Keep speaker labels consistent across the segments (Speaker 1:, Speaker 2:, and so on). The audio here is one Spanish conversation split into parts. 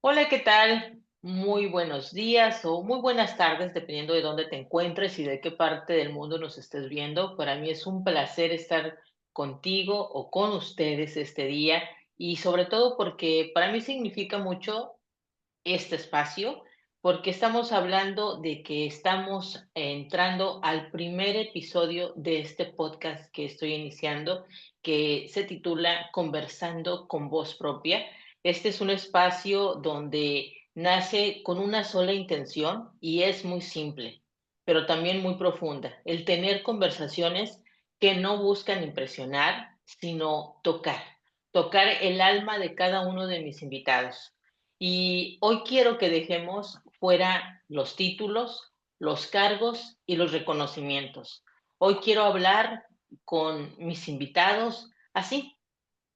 Speaker 1: Hola, ¿qué tal? Muy buenos días o muy buenas tardes, dependiendo de dónde te encuentres y de qué parte del mundo nos estés viendo. Para mí es un placer estar contigo o con ustedes este día y sobre todo porque para mí significa mucho este espacio, porque estamos hablando de que estamos entrando al primer episodio de este podcast que estoy iniciando, que se titula Conversando con voz propia. Este es un espacio donde nace con una sola intención y es muy simple, pero también muy profunda, el tener conversaciones que no buscan impresionar, sino tocar el alma de cada uno de mis invitados. Y hoy quiero que dejemos fuera los títulos, los cargos y los reconocimientos. Hoy quiero hablar con mis invitados así,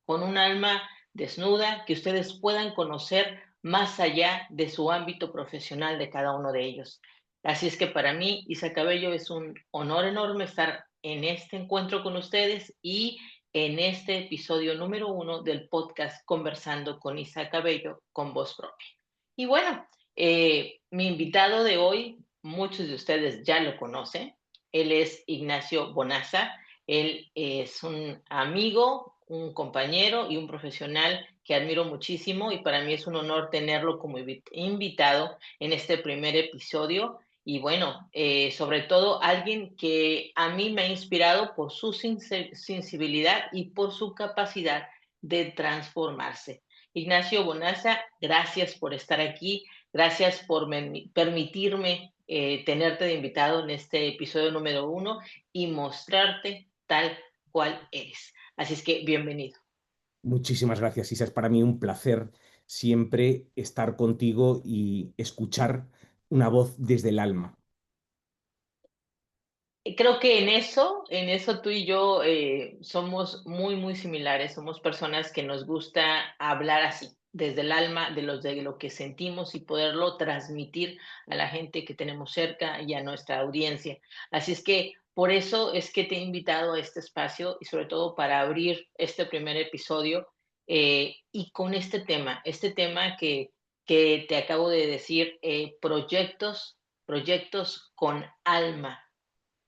Speaker 1: con un alma desnuda, que ustedes puedan conocer más allá de su ámbito profesional de cada uno de ellos. Así es que para mí, Isa Cabello, es un honor enorme estar en este encuentro con ustedes y en este episodio número 1 del podcast Conversando con Isa Cabello con voz propia. Y bueno, mi invitado de hoy, muchos de ustedes ya lo conocen. Él es Ignacio Bonaza. Él es un amigo, un compañero y un profesional que admiro muchísimo, y para mí es un honor tenerlo como invitado en este primer episodio. Y bueno, sobre todo alguien que a mí me ha inspirado por su sensibilidad y por su capacidad de transformarse. Ignacio Bonaza, gracias por estar aquí, gracias por permitirme tenerte de invitado en este episodio número 1 y mostrarte tal cual eres. Así es que bienvenido.
Speaker 2: Muchísimas gracias, Isa. Es para mí un placer siempre estar contigo y escuchar una voz desde el alma.
Speaker 1: Creo que en eso tú y yo somos muy, muy similares. Somos personas que nos gusta hablar así, desde el alma, de lo que sentimos y poderlo transmitir a la gente que tenemos cerca y a nuestra audiencia. Así es que por eso es que te he invitado a este espacio y sobre todo para abrir este primer episodio y con este tema que te acabo de decir, proyectos con alma.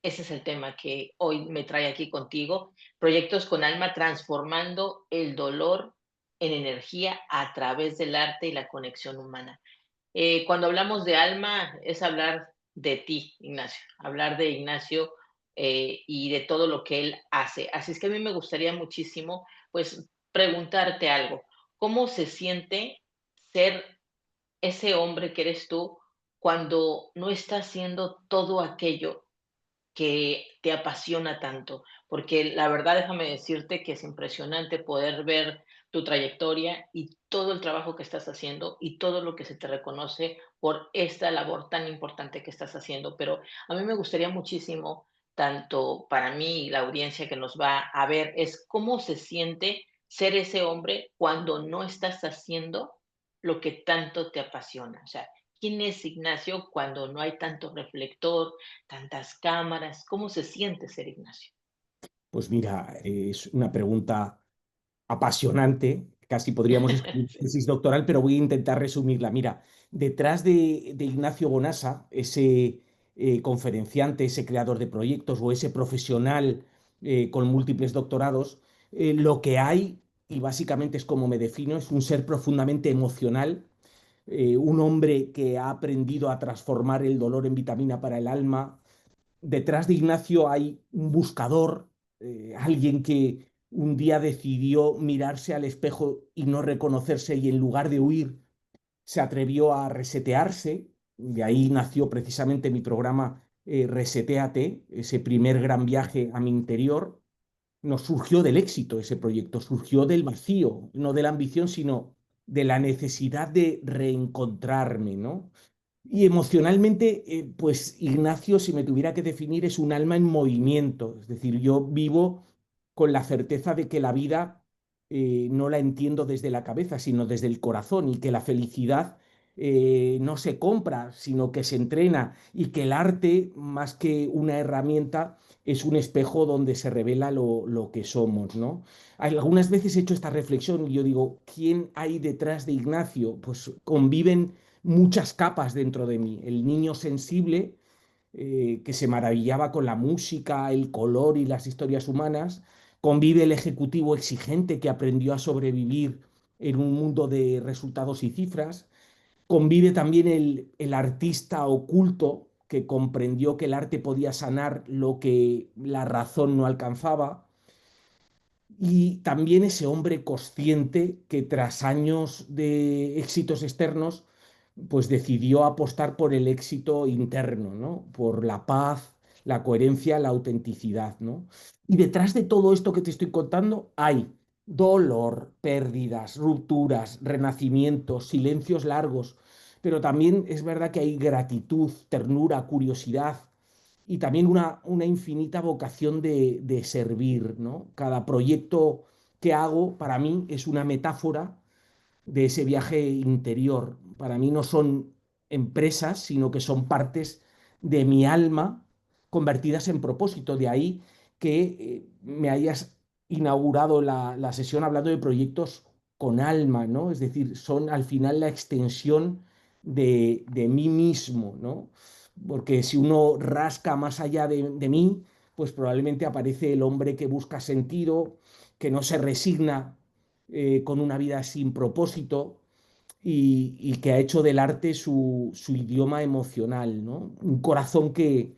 Speaker 1: Ese es el tema que hoy me trae aquí contigo. Proyectos con alma transformando el dolor en energía a través del arte y la conexión humana. Cuando hablamos de alma es hablar de ti, Ignacio, hablar de Ignacio y de todo lo que él hace. Así es que a mí me gustaría muchísimo, pues, preguntarte algo. ¿Cómo se siente ser ese hombre que eres tú cuando no estás haciendo todo aquello que te apasiona tanto? Porque la verdad, déjame decirte que es impresionante poder ver tu trayectoria y todo el trabajo que estás haciendo y todo lo que se te reconoce por esta labor tan importante que estás haciendo. Pero a mí me gustaría muchísimo, tanto para mí y la audiencia que nos va a ver, es cómo se siente ser ese hombre cuando no estás haciendo lo que tanto te apasiona. O sea, ¿quién es Ignacio cuando no hay tanto reflector, tantas cámaras? ¿Cómo se siente ser Ignacio?
Speaker 2: Pues mira, es una pregunta apasionante. Casi podríamos escribir
Speaker 1: Sí.
Speaker 2: tesis doctoral, pero voy a intentar resumirla. Mira, detrás de Ignacio Bonasa, ese conferenciante, ese creador de proyectos o ese profesional con múltiples doctorados, lo que hay, y básicamente es como me defino, es un ser profundamente emocional, un hombre que ha aprendido a transformar el dolor en vitamina para el alma. Detrás de Ignacio hay un buscador, alguien que un día decidió mirarse al espejo y no reconocerse y en lugar de huir se atrevió a resetearse. De ahí nació precisamente mi programa Resetéate, ese primer gran viaje a mi interior. No surgió del éxito ese proyecto, surgió del vacío, no de la ambición, sino de la necesidad de reencontrarme, ¿no? Y emocionalmente, pues Ignacio, si me tuviera que definir, es un alma en movimiento. Es decir, yo vivo con la certeza de que la vida no la entiendo desde la cabeza, sino desde el corazón y que la felicidad no se compra, sino que se entrena y que el arte, más que una herramienta, es un espejo donde se revela lo que somos, ¿no? Algunas veces he hecho esta reflexión y yo digo, ¿quién hay detrás de Ignacio? Pues conviven muchas capas dentro de mí. El niño sensible, que se maravillaba con la música, el color y las historias humanas. Convive el ejecutivo exigente que aprendió a sobrevivir en un mundo de resultados y cifras. Convive también el artista oculto que comprendió que el arte podía sanar lo que la razón no alcanzaba. Y también ese hombre consciente que tras años de éxitos externos, pues decidió apostar por el éxito interno, ¿no? Por la paz, la coherencia, la autenticidad, ¿no? Y detrás de todo esto que te estoy contando hay dolor, pérdidas, rupturas, renacimientos, silencios largos, pero también es verdad que hay gratitud, ternura, curiosidad, y también una infinita vocación de servir, ¿no? Cada proyecto que hago para mí es una metáfora de ese viaje interior. Para mí no son empresas, sino que son partes de mi alma convertidas en propósito. De ahí que me hayas inaugurado la sesión hablando de proyectos con alma, ¿no? Es decir, son al final la extensión de mí mismo, ¿no? Porque si uno rasca más allá de mí, pues probablemente aparece el hombre que busca sentido, que no se resigna con una vida sin propósito y que ha hecho del arte su idioma emocional, ¿no? Un corazón que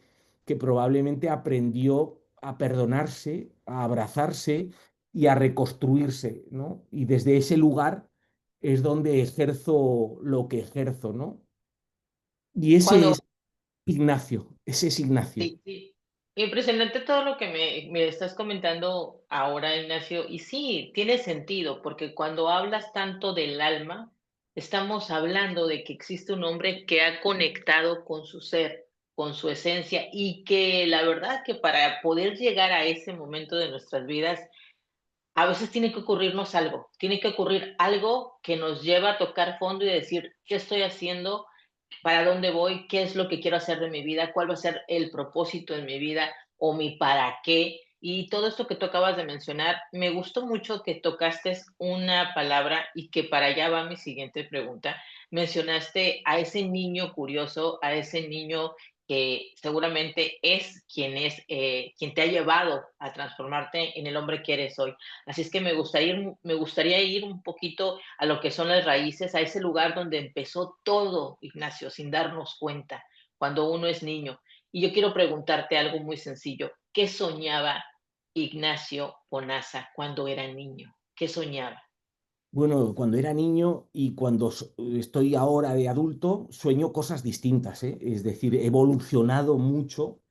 Speaker 2: probablemente aprendió a perdonarse, a abrazarse y a reconstruirse, ¿no? Y desde ese lugar es donde ejerzo lo que ejerzo, ¿no? Y ese
Speaker 1: Cuando
Speaker 2: es Ignacio, ese es Ignacio.
Speaker 1: Sí, sí. Impresionante todo lo que me estás comentando ahora, Ignacio. Y sí, tiene sentido, porque cuando hablas tanto del alma, estamos hablando de que existe un hombre que ha conectado con su ser, con su esencia, y que la verdad que para poder llegar a ese momento de nuestras vidas, a veces tiene que ocurrirnos algo, tiene que ocurrir algo que nos lleva a tocar fondo y decir, ¿qué estoy haciendo? ¿Para dónde voy? ¿Qué es lo que quiero hacer de mi vida? ¿Cuál va a ser el propósito en mi vida o mi para qué? Y todo esto que tú acabas de mencionar, me gustó mucho que tocaste una palabra y que para allá va mi siguiente pregunta. Mencionaste a ese niño curioso, a ese niño que seguramente es quien te ha llevado a transformarte en el hombre que eres hoy. Así es que me gustaría ir un poquito a lo que son las raíces, a ese lugar donde empezó todo, Ignacio, sin darnos cuenta, cuando uno es niño. Y yo quiero preguntarte algo muy sencillo. ¿Qué soñaba Ignacio Bonaza cuando era niño? ¿Qué soñaba?
Speaker 2: Bueno, cuando era niño y cuando estoy ahora de adulto, sueño cosas distintas, ¿eh? Es decir, he evolucionado mucho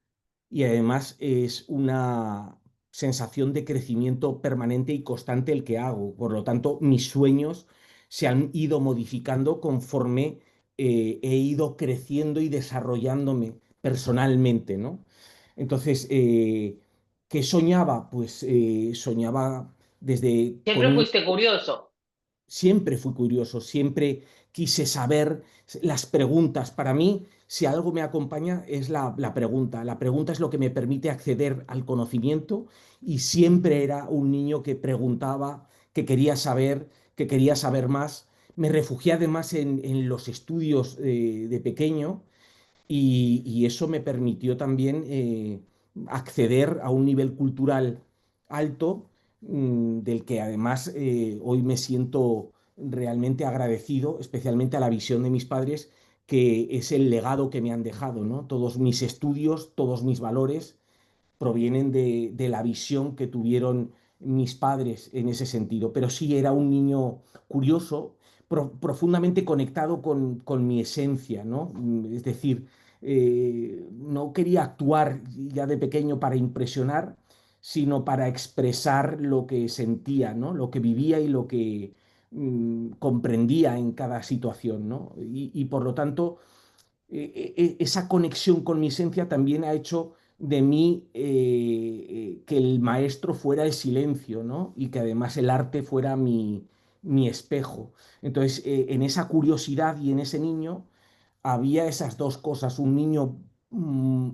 Speaker 2: y además es una sensación de crecimiento permanente y constante el que hago. Por lo tanto, mis sueños se han ido modificando conforme he ido creciendo y desarrollándome personalmente, ¿no? Entonces, ¿qué soñaba? Pues soñaba desde con
Speaker 1: Siempre
Speaker 2: un
Speaker 1: fuiste curioso.
Speaker 2: siempre fui curioso, siempre quise saber las preguntas. Para mí, si algo me acompaña, es la pregunta. La pregunta es lo que me permite acceder al conocimiento y siempre era un niño que preguntaba, que quería saber más. Me refugié además en los estudios de pequeño y eso me permitió también acceder a un nivel cultural alto, del que además hoy me siento realmente agradecido, especialmente a la visión de mis padres, que es el legado que me han dejado, ¿no? Todos mis estudios, todos mis valores provienen de la visión que tuvieron mis padres en ese sentido. Pero sí era un niño curioso, profundamente conectado con mi esencia, ¿no? Es decir, no quería actuar ya de pequeño para impresionar, sino para expresar lo que sentía, ¿no? Lo que vivía y lo que comprendía en cada situación, ¿no? Y por lo tanto, esa conexión con mi esencia también ha hecho de mí que el maestro fuera el silencio, ¿no? Y que además el arte fuera mi espejo. Entonces, en esa curiosidad y en ese niño había esas dos cosas, un niño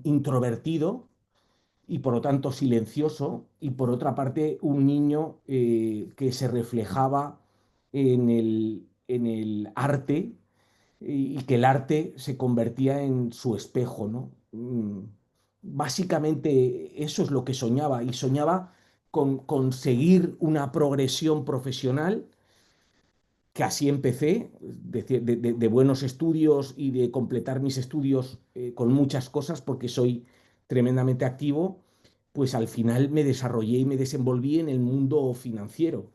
Speaker 2: introvertido y por lo tanto silencioso, y por otra parte un niño que se reflejaba en el arte y que el arte se convertía en su espejo, ¿no? Básicamente eso es lo que soñaba y soñaba con conseguir una progresión profesional que así empecé, de buenos estudios y de completar mis estudios con muchas cosas, porque soy tremendamente activo, pues al final me desarrollé y me desenvolví en el mundo financiero.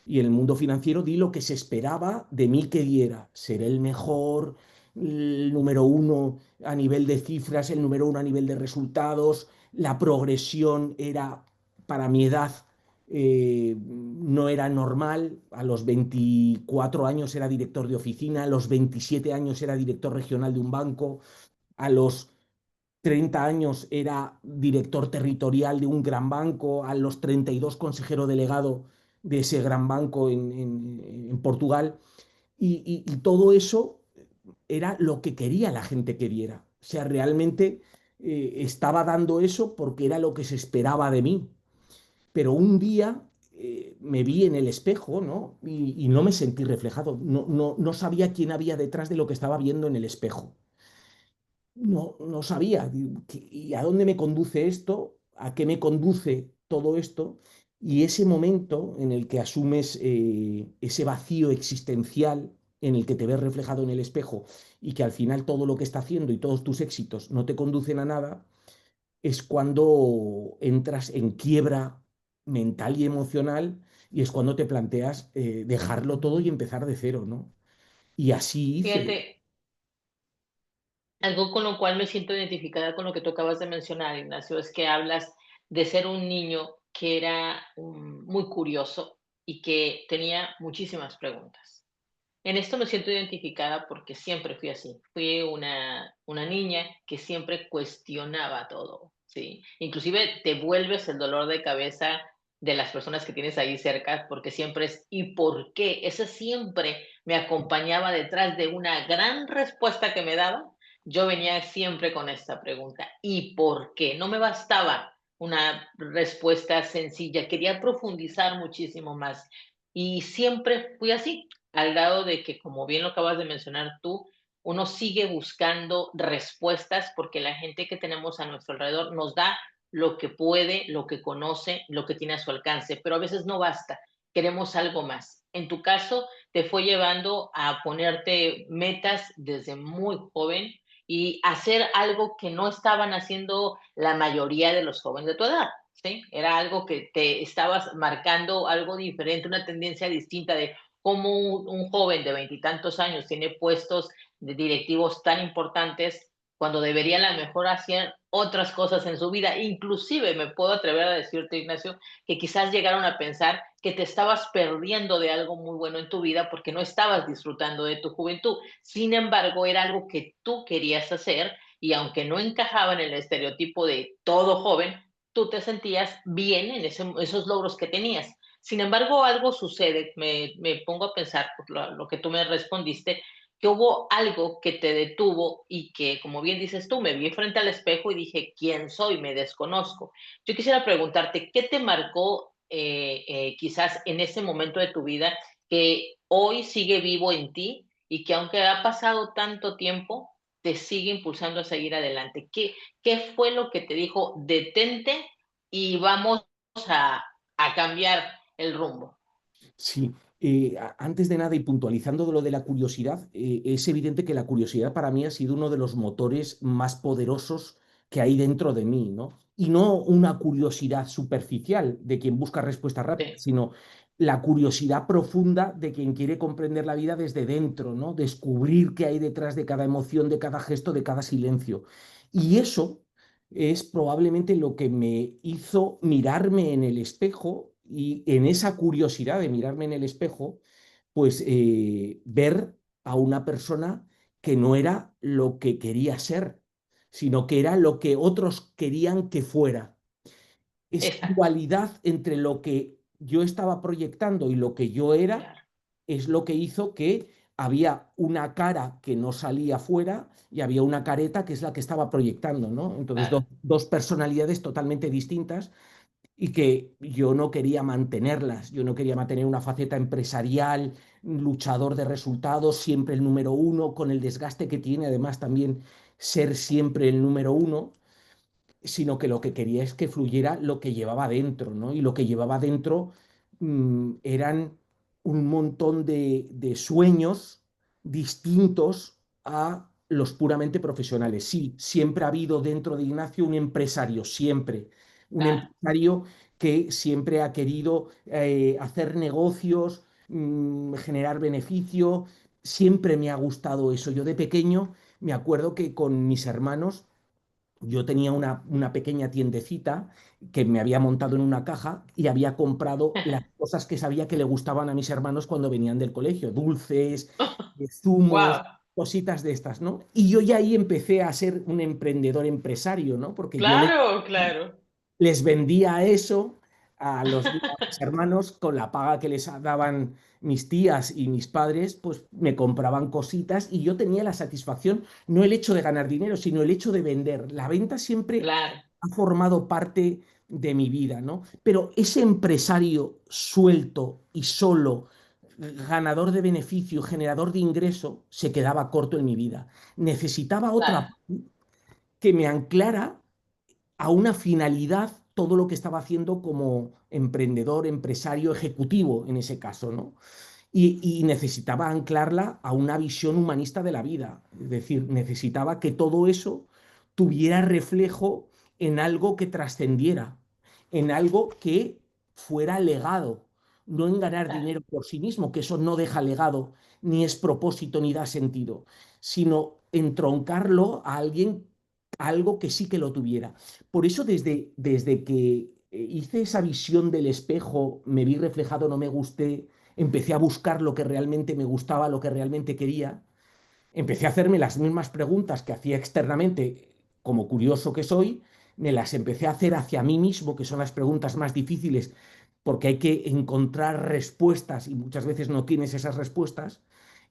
Speaker 2: Y en el mundo financiero di lo que se esperaba de mí que diera, ser el mejor, el número uno a nivel de cifras, el número uno a nivel de resultados, la progresión era para mi edad no era normal. A los 24 años era director de oficina, a los 27 años era director regional de un banco, a los 30 años era director territorial de un gran banco, a los 32 consejero delegado de ese gran banco en Portugal. Y todo eso era lo que quería la gente que diera. O sea, realmente estaba dando eso porque era lo que se esperaba de mí, pero un día me vi en el espejo, ¿no? Y no me sentí reflejado, no sabía quién había detrás de lo que estaba viendo en el espejo. No sabía. ¿Y a dónde me conduce esto? ¿A qué me conduce todo esto? Y ese momento en el que asumes ese vacío existencial en el que te ves reflejado en el espejo y que al final todo lo que está haciendo y todos tus éxitos no te conducen a nada, es cuando entras en quiebra mental y emocional, y es cuando te planteas dejarlo todo y empezar de cero, ¿no? Y así hice.
Speaker 1: Fíjate, algo con lo cual me siento identificada con lo que tú acabas de mencionar, Ignacio, es que hablas de ser un niño que era muy curioso y que tenía muchísimas preguntas. En esto me siento identificada porque siempre fui así. Fui una niña que siempre cuestionaba todo, ¿sí? Inclusive te vuelves el dolor de cabeza de las personas que tienes ahí cerca, porque siempre es ¿y por qué? Ese siempre me acompañaba detrás de una gran respuesta que me daba. Yo venía siempre con esta pregunta, ¿y por qué? No me bastaba una respuesta sencilla, quería profundizar muchísimo más. Y siempre fui así, al lado de que, como bien lo acabas de mencionar tú, uno sigue buscando respuestas porque la gente que tenemos a nuestro alrededor nos da lo que puede, lo que conoce, lo que tiene a su alcance, pero a veces no basta, queremos algo más. En tu caso, te fue llevando a ponerte metas desde muy joven y hacer algo que no estaban haciendo la mayoría de los jóvenes de tu edad. ¿Sí? Era algo que te estabas marcando algo diferente, una tendencia distinta de cómo un joven de veintitantos años tiene puestos de directivos tan importantes cuando debería a lo mejor hacer otras cosas en su vida. Inclusive me puedo atrever a decirte, Ignacio, que quizás llegaron a pensar que te estabas perdiendo de algo muy bueno en tu vida porque no estabas disfrutando de tu juventud. Sin embargo, era algo que tú querías hacer y aunque no encajaba en el estereotipo de todo joven, tú te sentías bien en esos logros que tenías. Sin embargo, algo sucede, me pongo a pensar por lo que tú me respondiste, que hubo algo que te detuvo y que, como bien dices tú, me vi frente al espejo y dije, ¿quién soy? Me desconozco. Yo quisiera preguntarte, ¿qué te marcó quizás en ese momento de tu vida que hoy sigue vivo en ti y que aunque ha pasado tanto tiempo, te sigue impulsando a seguir adelante? ¿Qué fue lo que te dijo, detente y vamos a, a cambiar el rumbo?
Speaker 2: Sí, antes de nada y puntualizando de lo de la curiosidad, es evidente que la curiosidad para mí ha sido uno de los motores más poderosos que hay dentro de mí, ¿no? Y no una curiosidad superficial de quien busca respuestas rápidas,
Speaker 1: Sí,
Speaker 2: sino la curiosidad profunda de quien quiere comprender la vida desde dentro, ¿no? Descubrir qué hay detrás de cada emoción, de cada gesto, de cada silencio. Y eso es probablemente lo que me hizo mirarme en el espejo y en esa curiosidad de mirarme en el espejo, pues ver a una persona que no era lo que quería ser, sino que era lo que otros querían que fuera. Esa
Speaker 1: exacto,
Speaker 2: dualidad entre lo que yo estaba proyectando y lo que yo era
Speaker 1: claro.
Speaker 2: es lo que hizo que había una cara que no salía fuera y había una careta que es la que estaba proyectando, ¿no? Entonces,
Speaker 1: claro,
Speaker 2: dos personalidades totalmente distintas y que yo no quería mantenerlas. Yo no quería mantener una faceta empresarial, luchador de resultados, siempre el número uno, con el desgaste que tiene además también ser siempre el número uno, sino que lo que quería es que fluyera lo que llevaba dentro, ¿no? Y lo que llevaba dentro eran un montón de sueños distintos a los puramente profesionales. Sí, siempre ha habido dentro de Ignacio un empresario, siempre. Un
Speaker 1: claro.
Speaker 2: empresario que siempre ha querido hacer negocios, generar beneficio. Siempre me ha gustado eso. Yo de pequeño me acuerdo que con mis hermanos yo tenía una pequeña tiendecita que me había montado en una caja y había comprado las cosas que sabía que le gustaban a mis hermanos cuando venían del colegio, dulces, zumos,
Speaker 1: Wow,
Speaker 2: cositas de estas, ¿no? Y yo ya ahí empecé a ser un emprendedor empresario, ¿no? Porque yo
Speaker 1: claro, claro.
Speaker 2: les vendía eso a mis hermanos con la paga que les daban mis tías y mis padres, pues me compraban cositas y yo tenía la satisfacción, no el hecho de ganar dinero, sino el hecho de vender. La venta siempre
Speaker 1: Claro,
Speaker 2: ha formado parte de mi vida, ¿no? Pero ese empresario suelto y solo, ganador de beneficio, generador de ingreso, se quedaba corto en mi vida. Necesitaba otra
Speaker 1: claro,
Speaker 2: que me anclara a una finalidad todo lo que estaba haciendo como emprendedor, empresario, ejecutivo en ese caso, ¿no? Y necesitaba anclarla a una visión humanista de la vida. Es decir, necesitaba que todo eso tuviera reflejo en algo que trascendiera, en algo que fuera legado, no en ganar
Speaker 1: claro.
Speaker 2: dinero por sí mismo, que eso no deja legado, ni es propósito, ni da sentido, sino entroncarlo a alguien, a algo que sí que lo tuviera. Por eso desde que hice esa visión del espejo, me vi reflejado, no me gusté, empecé a buscar lo que realmente me gustaba, lo que realmente quería, empecé a hacerme las mismas preguntas que hacía externamente, como curioso que soy, me las empecé a hacer hacia mí mismo, que son las preguntas más difíciles, porque hay que encontrar respuestas y muchas veces no tienes esas respuestas.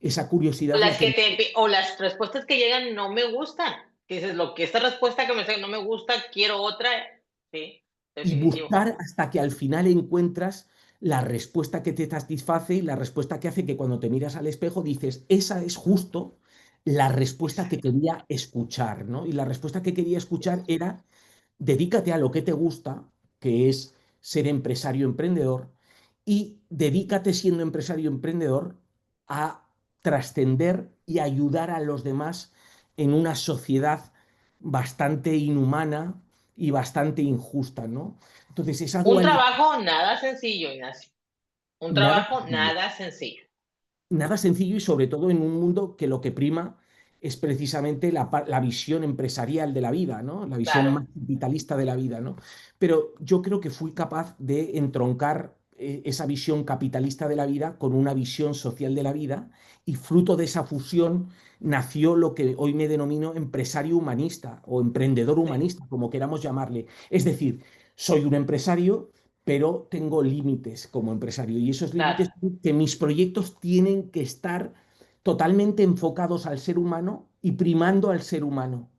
Speaker 2: Esa
Speaker 1: O
Speaker 2: curiosidad la
Speaker 1: las
Speaker 2: que...
Speaker 1: que o las respuestas que llegan no me gustan. Que dices, lo que esta respuesta que me no me gusta, quiero otra. Sí,
Speaker 2: Y
Speaker 1: definitivo.
Speaker 2: buscar hasta que al final encuentras la respuesta que te satisface y la respuesta que hace que cuando te miras al espejo dices, esa es justo la respuesta que
Speaker 1: Exacto.
Speaker 2: quería escuchar, ¿no? Y la respuesta que quería escuchar era, dedícate a lo que te gusta, que es ser empresario emprendedor, y dedícate siendo empresario emprendedor a trascender y ayudar a los demás en una sociedad bastante inhumana y bastante injusta, ¿no? Entonces, esa
Speaker 1: Un
Speaker 2: dualidad,
Speaker 1: trabajo nada sencillo, Ignacio. Un
Speaker 2: nada
Speaker 1: trabajo
Speaker 2: sencillo,
Speaker 1: nada sencillo.
Speaker 2: nada sencillo y sobre todo en un mundo que lo que prima es precisamente la visión empresarial de la vida, ¿no? La visión
Speaker 1: Claro,
Speaker 2: más capitalista de la vida, ¿no? Pero yo creo que fui capaz de entroncar esa visión capitalista de la vida con una visión social de la vida y fruto de esa fusión nació lo que hoy me denomino empresario humanista o emprendedor
Speaker 1: sí,
Speaker 2: humanista, como queramos llamarle. Es decir, soy un empresario pero tengo límites como empresario y esos límites
Speaker 1: claro,
Speaker 2: son que mis proyectos tienen que estar totalmente enfocados al ser humano y primando al ser humano.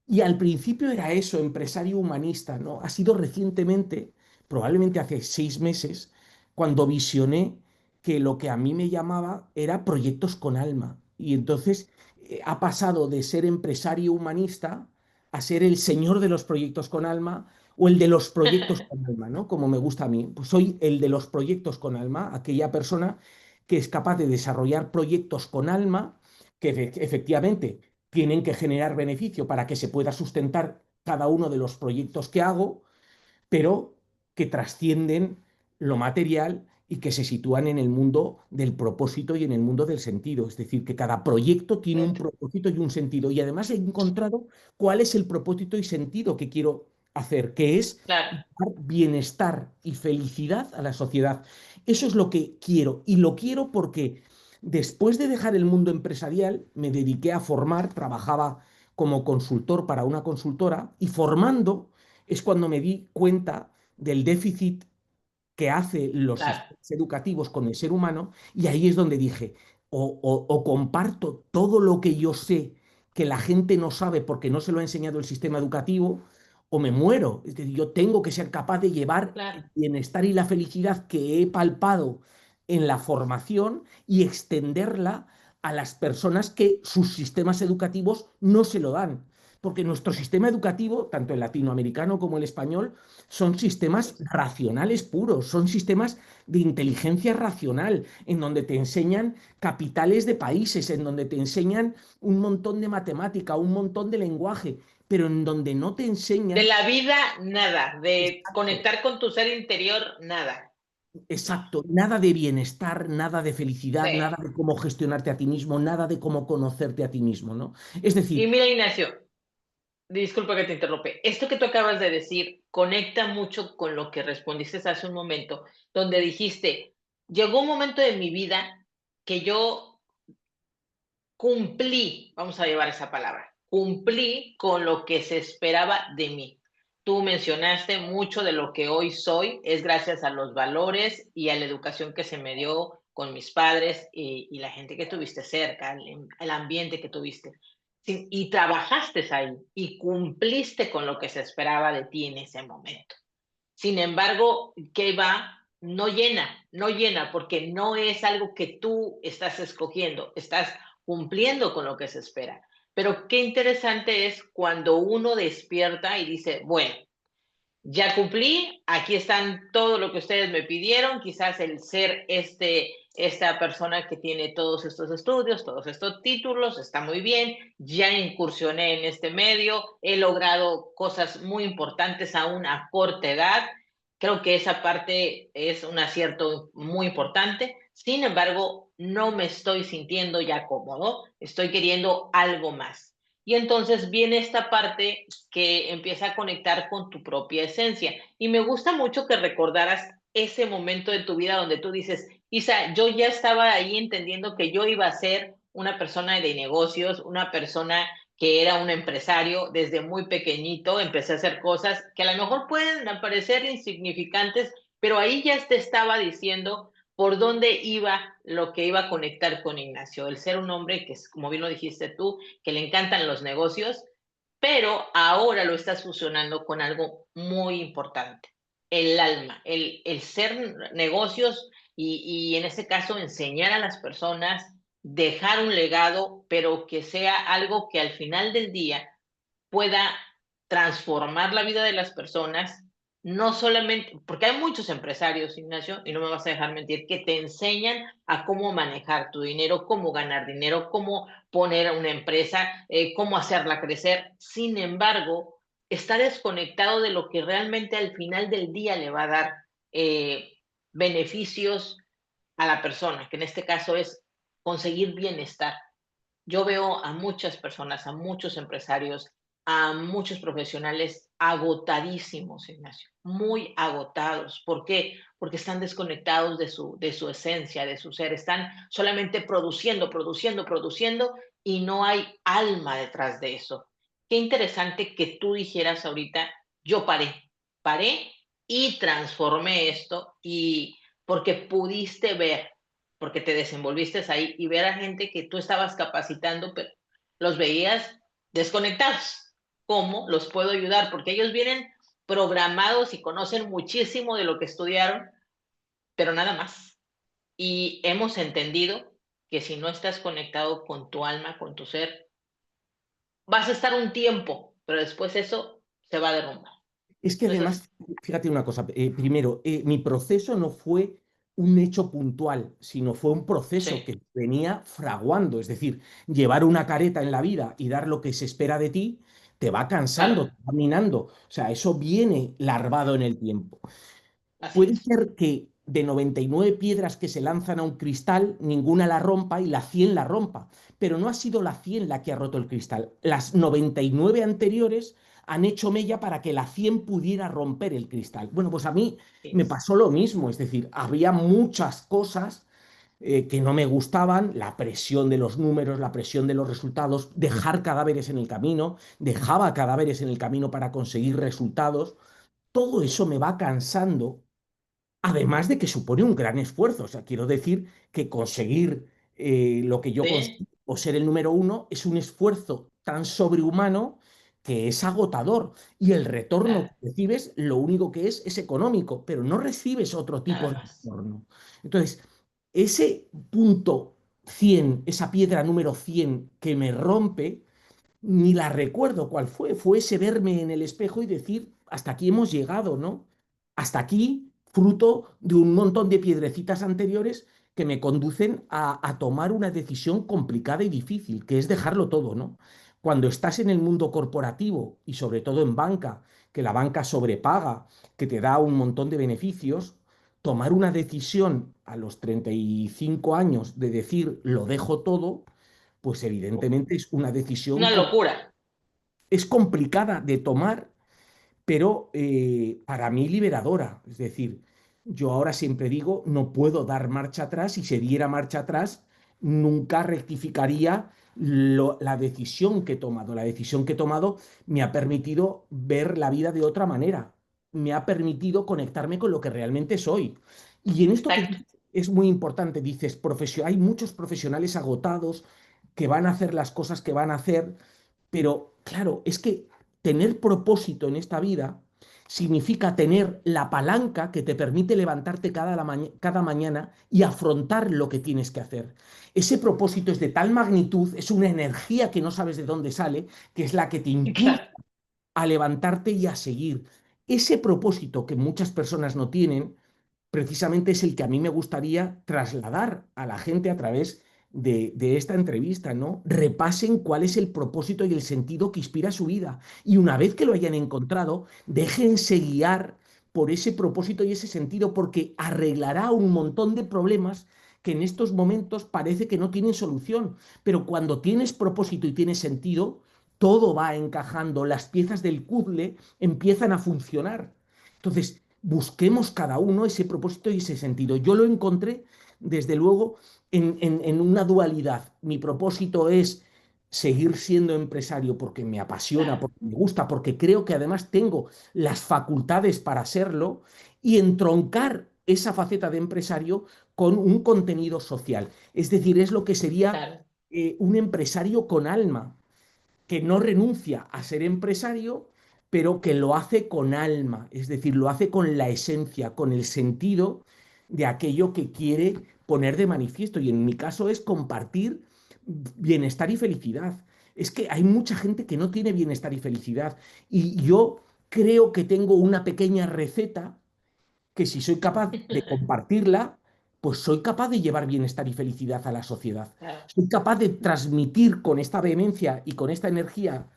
Speaker 2: Y al principio era eso, empresario humanista, ¿no? Ha sido recientemente, probablemente hace 6 meses, cuando visioné que lo que a mí me llamaba era proyectos con alma. Y entonces ha pasado de ser empresario humanista a ser el señor de los proyectos con alma o el de los proyectos con alma, ¿no? Como me gusta a mí. Pues soy el de los proyectos con alma, aquella persona que es capaz de desarrollar proyectos con alma que efectivamente tienen que generar beneficio para que se pueda sustentar cada uno de los proyectos que hago, pero que trascienden lo material y que se sitúan en el mundo del propósito y en el mundo del sentido. Es decir, que cada proyecto tiene un propósito y un sentido. Y además he encontrado cuál es el propósito y sentido que quiero hacer, que es
Speaker 1: claro,
Speaker 2: dar bienestar y felicidad a la sociedad. Eso es lo que quiero. Y lo quiero porque después de dejar el mundo empresarial, me dediqué a formar, trabajaba como consultor para una consultora y formando es cuando me di cuenta del déficit que hace los
Speaker 1: claro,
Speaker 2: sistemas educativos con el ser humano, y ahí es donde dije, o comparto todo lo que yo sé que la gente no sabe porque no se lo ha enseñado el sistema educativo, o me muero. Es decir, yo tengo que ser capaz de llevar
Speaker 1: claro.
Speaker 2: el bienestar y la felicidad que he palpado en la formación y extenderla a las personas que sus sistemas educativos no se lo dan. Porque nuestro sistema educativo, tanto el latinoamericano como el español, son sistemas
Speaker 1: Es-
Speaker 2: racionales puros, son sistemas de inteligencia racional, en donde te enseñan capitales de países, en donde te enseñan un montón de matemática, un montón de lenguaje, pero en donde no te
Speaker 1: De
Speaker 2: enseñan,
Speaker 1: la vida, nada. De
Speaker 2: exacto,
Speaker 1: conectar con tu ser interior, nada.
Speaker 2: exacto, nada de bienestar, nada de
Speaker 1: Sí.
Speaker 2: felicidad, nada de cómo gestionarte a ti mismo, nada de cómo conocerte a ti mismo, ¿no? Es
Speaker 1: Y
Speaker 2: decir,
Speaker 1: mira, Ignacio, disculpa que te interrumpe. Esto que tú acabas de decir conecta mucho con lo que respondiste hace un momento, donde dijiste, llegó un momento de mi vida que yo cumplí, vamos a llevar esa palabra, cumplí con lo que se esperaba de mí. Tú mencionaste mucho de lo que hoy soy, es gracias a los valores y a la educación que se me dio con mis padres y la gente que tuviste cerca, el ambiente que tuviste. Sí, y trabajaste ahí y cumpliste con lo que se esperaba de ti en ese momento. Sin embargo, ¿qué va? No llena, no llena, porque no es algo que tú estás escogiendo, estás cumpliendo con lo que se espera. Pero qué interesante es cuando uno despierta y dice, bueno, ya cumplí, aquí están todo lo que ustedes me pidieron, quizás el ser esta persona que tiene todos estos estudios, todos estos títulos, está muy bien, ya incursioné en este medio, he logrado cosas muy importantes a una corta edad, creo que esa parte es un acierto muy importante, sin embargo, no me estoy sintiendo ya cómodo, estoy queriendo algo más. Y entonces viene esta parte que empieza a conectar con tu propia esencia. Y me gusta mucho que recordaras ese momento de tu vida donde tú dices, Isa, yo ya estaba ahí entendiendo que yo iba a ser una persona de negocios, una persona que era un empresario desde muy pequeñito, empecé a hacer cosas que a lo mejor pueden parecer insignificantes, pero ahí ya te estaba diciendo por dónde iba lo que iba a conectar con Ignacio, el ser un hombre que, como bien lo dijiste tú, que le encantan los negocios, pero ahora lo estás fusionando con algo muy importante, el alma, el ser negocios y en ese caso enseñar a las personas, dejar un legado, pero que sea algo que al final del día pueda transformar la vida de las personas, no solamente, porque hay muchos empresarios, Ignacio, y no me vas a dejar mentir, que te enseñan a cómo manejar tu dinero, cómo ganar dinero, cómo poner una empresa, cómo hacerla crecer. Sin embargo, está desconectado de lo que realmente al final del día le va a dar eh, beneficios a la persona, que en este caso es conseguir bienestar. Yo veo a muchas personas, a muchos empresarios, a muchos profesionales agotadísimos, Ignacio, muy agotados. ¿Por qué? Porque están desconectados de su esencia, de su ser. Están solamente produciendo, produciendo, produciendo y no hay alma detrás de eso. Qué interesante que tú dijeras ahorita, yo paré y transformé esto y porque pudiste ver porque te desenvolviste ahí y ver a gente que tú estabas capacitando, pero los veías desconectados. ¿Cómo los puedo ayudar? Porque ellos vienen programados y conocen muchísimo de lo que estudiaron, pero nada más. Y hemos entendido que si no estás conectado con tu alma, con tu ser, vas a estar un tiempo, pero después eso se va a derrumbar.
Speaker 2: es que
Speaker 1: ¿No es así?
Speaker 2: además, fíjate una cosa, primero, mi proceso no fue un hecho puntual, sino fue un proceso
Speaker 1: Sí,
Speaker 2: que venía fraguando, es decir, llevar una careta en la vida y dar lo que se espera de ti, te va cansando,
Speaker 1: claro,
Speaker 2: te va minando, o sea, eso viene larvado en el tiempo.
Speaker 1: así
Speaker 2: Puede
Speaker 1: es.
Speaker 2: ser que de 99 piedras que se lanzan a un cristal, ninguna la rompa y la 100 la rompa, pero no ha sido la 100 la que ha roto el cristal. Las 99 anteriores han hecho mella para que la 100 pudiera romper el cristal. Bueno, pues a mí
Speaker 1: Así
Speaker 2: me
Speaker 1: es.
Speaker 2: pasó lo mismo, es decir, había muchas cosas que no me gustaban, la presión de los números, la presión de los resultados, dejar cadáveres en el camino, dejaba cadáveres en el camino para conseguir resultados, todo eso me va cansando Además de que supone un gran esfuerzo. O sea, quiero decir que conseguir lo que yo
Speaker 1: Sí,
Speaker 2: consigo o ser el número uno es un esfuerzo tan sobrehumano que es agotador. Y el retorno
Speaker 1: claro,
Speaker 2: que recibes, lo único que es económico, pero no recibes otro tipo
Speaker 1: nada
Speaker 2: de
Speaker 1: más.
Speaker 2: retorno. Entonces, ese punto 100, esa piedra número 100 que me rompe, ni la recuerdo cuál fue. Fue ese verme en el espejo y decir, hasta aquí hemos llegado, ¿no? Hasta aquí, fruto de un montón de piedrecitas anteriores que me conducen a tomar una decisión complicada y difícil, que es dejarlo todo, ¿no? Cuando estás en el mundo corporativo y sobre todo en banca, que la banca sobrepaga, que te da un montón de beneficios, tomar una decisión a los 35 años de decir lo dejo todo, pues evidentemente es una decisión
Speaker 1: Una locura.
Speaker 2: es complicada de tomar, pero para mí liberadora. Es decir, yo ahora siempre digo, no puedo dar marcha atrás y si diera marcha atrás, nunca rectificaría la decisión que he tomado. La decisión que he tomado me ha permitido ver la vida de otra manera, me ha permitido conectarme con lo que realmente soy. Y en esto que
Speaker 1: Exacto.
Speaker 2: dices es muy importante, dices, hay muchos profesionales agotados que van a hacer las cosas que van a hacer, pero claro, es que tener propósito en esta vida significa tener la palanca que te permite levantarte cada mañana y afrontar lo que tienes que hacer. Ese propósito es de tal magnitud, es una energía que no sabes de dónde sale, que es la que te impulsa
Speaker 1: Claro.
Speaker 2: a levantarte y a seguir. Ese propósito que muchas personas no tienen, precisamente es el que a mí me gustaría trasladar a la gente a través de esta entrevista, ¿no? Repasen cuál es el propósito y el sentido que inspira su vida. Y una vez que lo hayan encontrado, déjense guiar por ese propósito y ese sentido, porque arreglará un montón de problemas que en estos momentos parece que no tienen solución. Pero cuando tienes propósito y tienes sentido, todo va encajando, las piezas del puzzle empiezan a funcionar. Entonces, busquemos cada uno ese propósito y ese sentido. Yo lo encontré, desde luego, en una dualidad. Mi propósito es seguir siendo empresario porque me apasiona,
Speaker 1: Claro.
Speaker 2: porque me gusta, porque creo que además tengo las facultades para serlo y entroncar esa faceta de empresario con un contenido social. Es decir, es lo que sería
Speaker 1: Claro.
Speaker 2: un empresario con alma, que no renuncia a ser empresario, pero que lo hace con alma, es decir, lo hace con la esencia, con el sentido de aquello que quiere poner de manifiesto. Y en mi caso es compartir bienestar y felicidad. Es que hay mucha gente que no tiene bienestar y felicidad. Y yo creo que tengo una pequeña receta que si soy capaz de compartirla, pues soy capaz de llevar bienestar y felicidad a la sociedad.
Speaker 1: Claro.
Speaker 2: Soy capaz de transmitir con esta vehemencia y con esta energía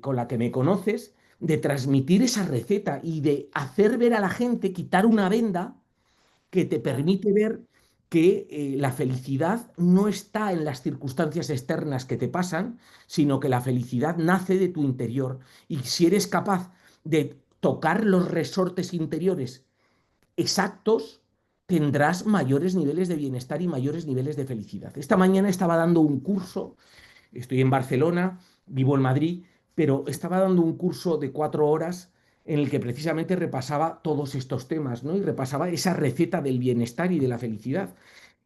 Speaker 2: con la que me conoces, de transmitir esa receta y de hacer ver a la gente, quitar una venda que te
Speaker 1: Claro.
Speaker 2: permite ver que la felicidad no está en las circunstancias externas que te pasan, sino que la felicidad nace de tu interior. Y si eres capaz de tocar los resortes interiores exactos, tendrás mayores niveles de bienestar y mayores niveles de felicidad. Esta mañana estaba dando un curso, estoy en Barcelona, vivo en Madrid, pero estaba dando un curso de 4 horas en el que precisamente repasaba todos estos temas, ¿no? Y repasaba esa receta del bienestar y de la felicidad.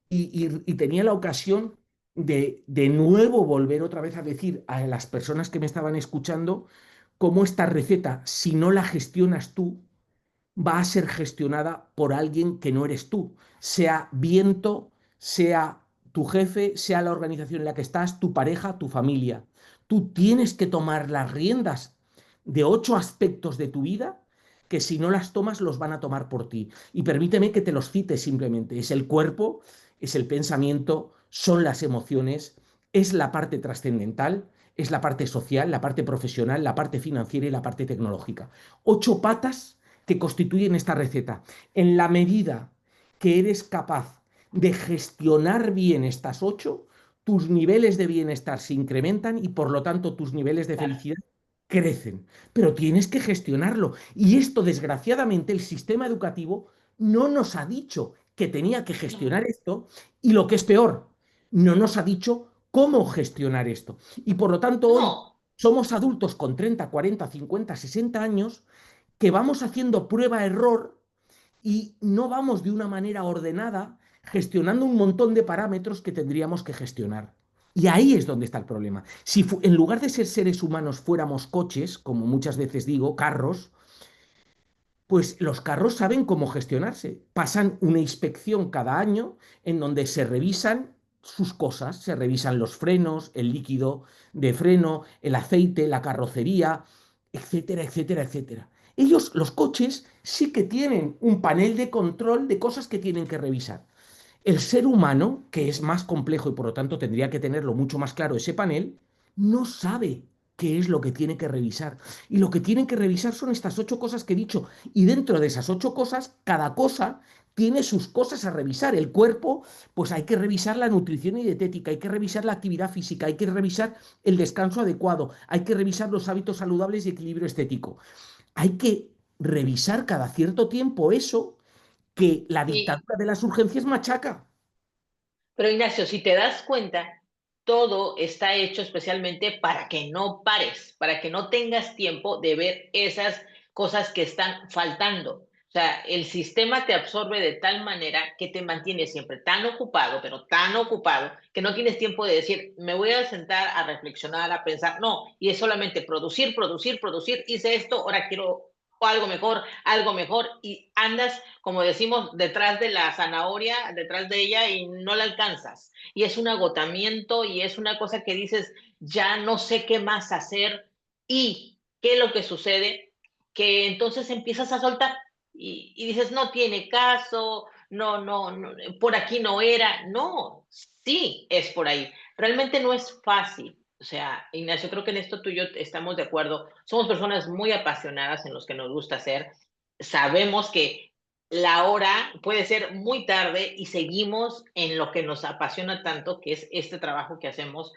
Speaker 2: Y tenía la ocasión de nuevo volver otra vez a decir a las personas que me estaban escuchando cómo esta receta, si no la gestionas tú, va a ser gestionada por alguien que no eres tú, sea viento, sea tu jefe, sea la organización en la que estás, tu pareja, tu familia. Tú tienes que tomar las riendas de 8 aspectos de tu vida que si no las tomas los van a tomar por ti. Y permíteme que te los cite simplemente. Es el cuerpo, es el pensamiento, son las emociones, es la parte trascendental, es la parte social, la parte profesional, la parte financiera y la parte tecnológica. 8 patas que constituyen esta receta. En la medida que eres capaz de gestionar bien estas 8, tus niveles de bienestar se incrementan y por lo tanto tus niveles de
Speaker 1: Claro.
Speaker 2: felicidad crecen. Pero tienes que gestionarlo. Y esto, desgraciadamente, el sistema educativo no nos ha dicho que tenía que
Speaker 1: No.
Speaker 2: gestionar esto y lo que es peor, no nos ha dicho cómo gestionar esto. Y por lo tanto hoy
Speaker 1: No.
Speaker 2: somos adultos con 30, 40, 50, 60 años que vamos haciendo prueba-error y no vamos de una manera ordenada gestionando un montón de parámetros que tendríamos que gestionar. Y ahí es donde está el problema. Si en lugar de ser seres humanos fuéramos coches, como muchas veces digo, carros, pues los carros saben cómo gestionarse. Pasan una inspección cada año en donde se revisan sus cosas, se revisan los frenos, el líquido de freno, el aceite, la carrocería, etcétera, etcétera, etcétera. Ellos, los coches, sí que tienen un panel de control de cosas que tienen que revisar. El ser humano, que es más complejo y por lo tanto tendría que tenerlo mucho más claro ese panel, no sabe qué es lo que tiene que revisar. Y lo que tienen que revisar son estas 8 cosas que he dicho. Y dentro de esas 8 cosas, cada cosa tiene sus cosas a revisar. El cuerpo, pues hay que revisar la nutrición y dietética, hay que revisar la actividad física, hay que revisar el descanso adecuado, hay que revisar los hábitos saludables y equilibrio estético. Hay que revisar cada cierto tiempo eso que la
Speaker 1: Y
Speaker 2: dictadura de las urgencias machaca.
Speaker 1: Pero Ignacio, si te das cuenta, todo está hecho especialmente para que no pares, para que no tengas tiempo de ver esas cosas que están faltando. O sea, el sistema te absorbe de tal manera que te mantiene siempre tan ocupado, pero tan ocupado, que no tienes tiempo de decir, me voy a sentar a reflexionar, a pensar. No, y es solamente producir, producir, producir. Hice esto, ahora quiero algo mejor, y andas, como decimos, detrás de la zanahoria, detrás de ella y no la alcanzas. Y es un agotamiento y es una cosa que dices, ya no sé qué más hacer. ¿Y qué es lo que sucede? Que entonces empiezas a soltar y dices, no tiene caso, no, no, no, por aquí no era. No, sí es por ahí. Realmente no es fácil. O sea, Ignacio, creo que en esto tú y yo estamos de acuerdo. Somos personas muy apasionadas en los que nos gusta hacer. Sabemos que la hora puede ser muy tarde y seguimos en lo que nos apasiona tanto, que es este trabajo que hacemos,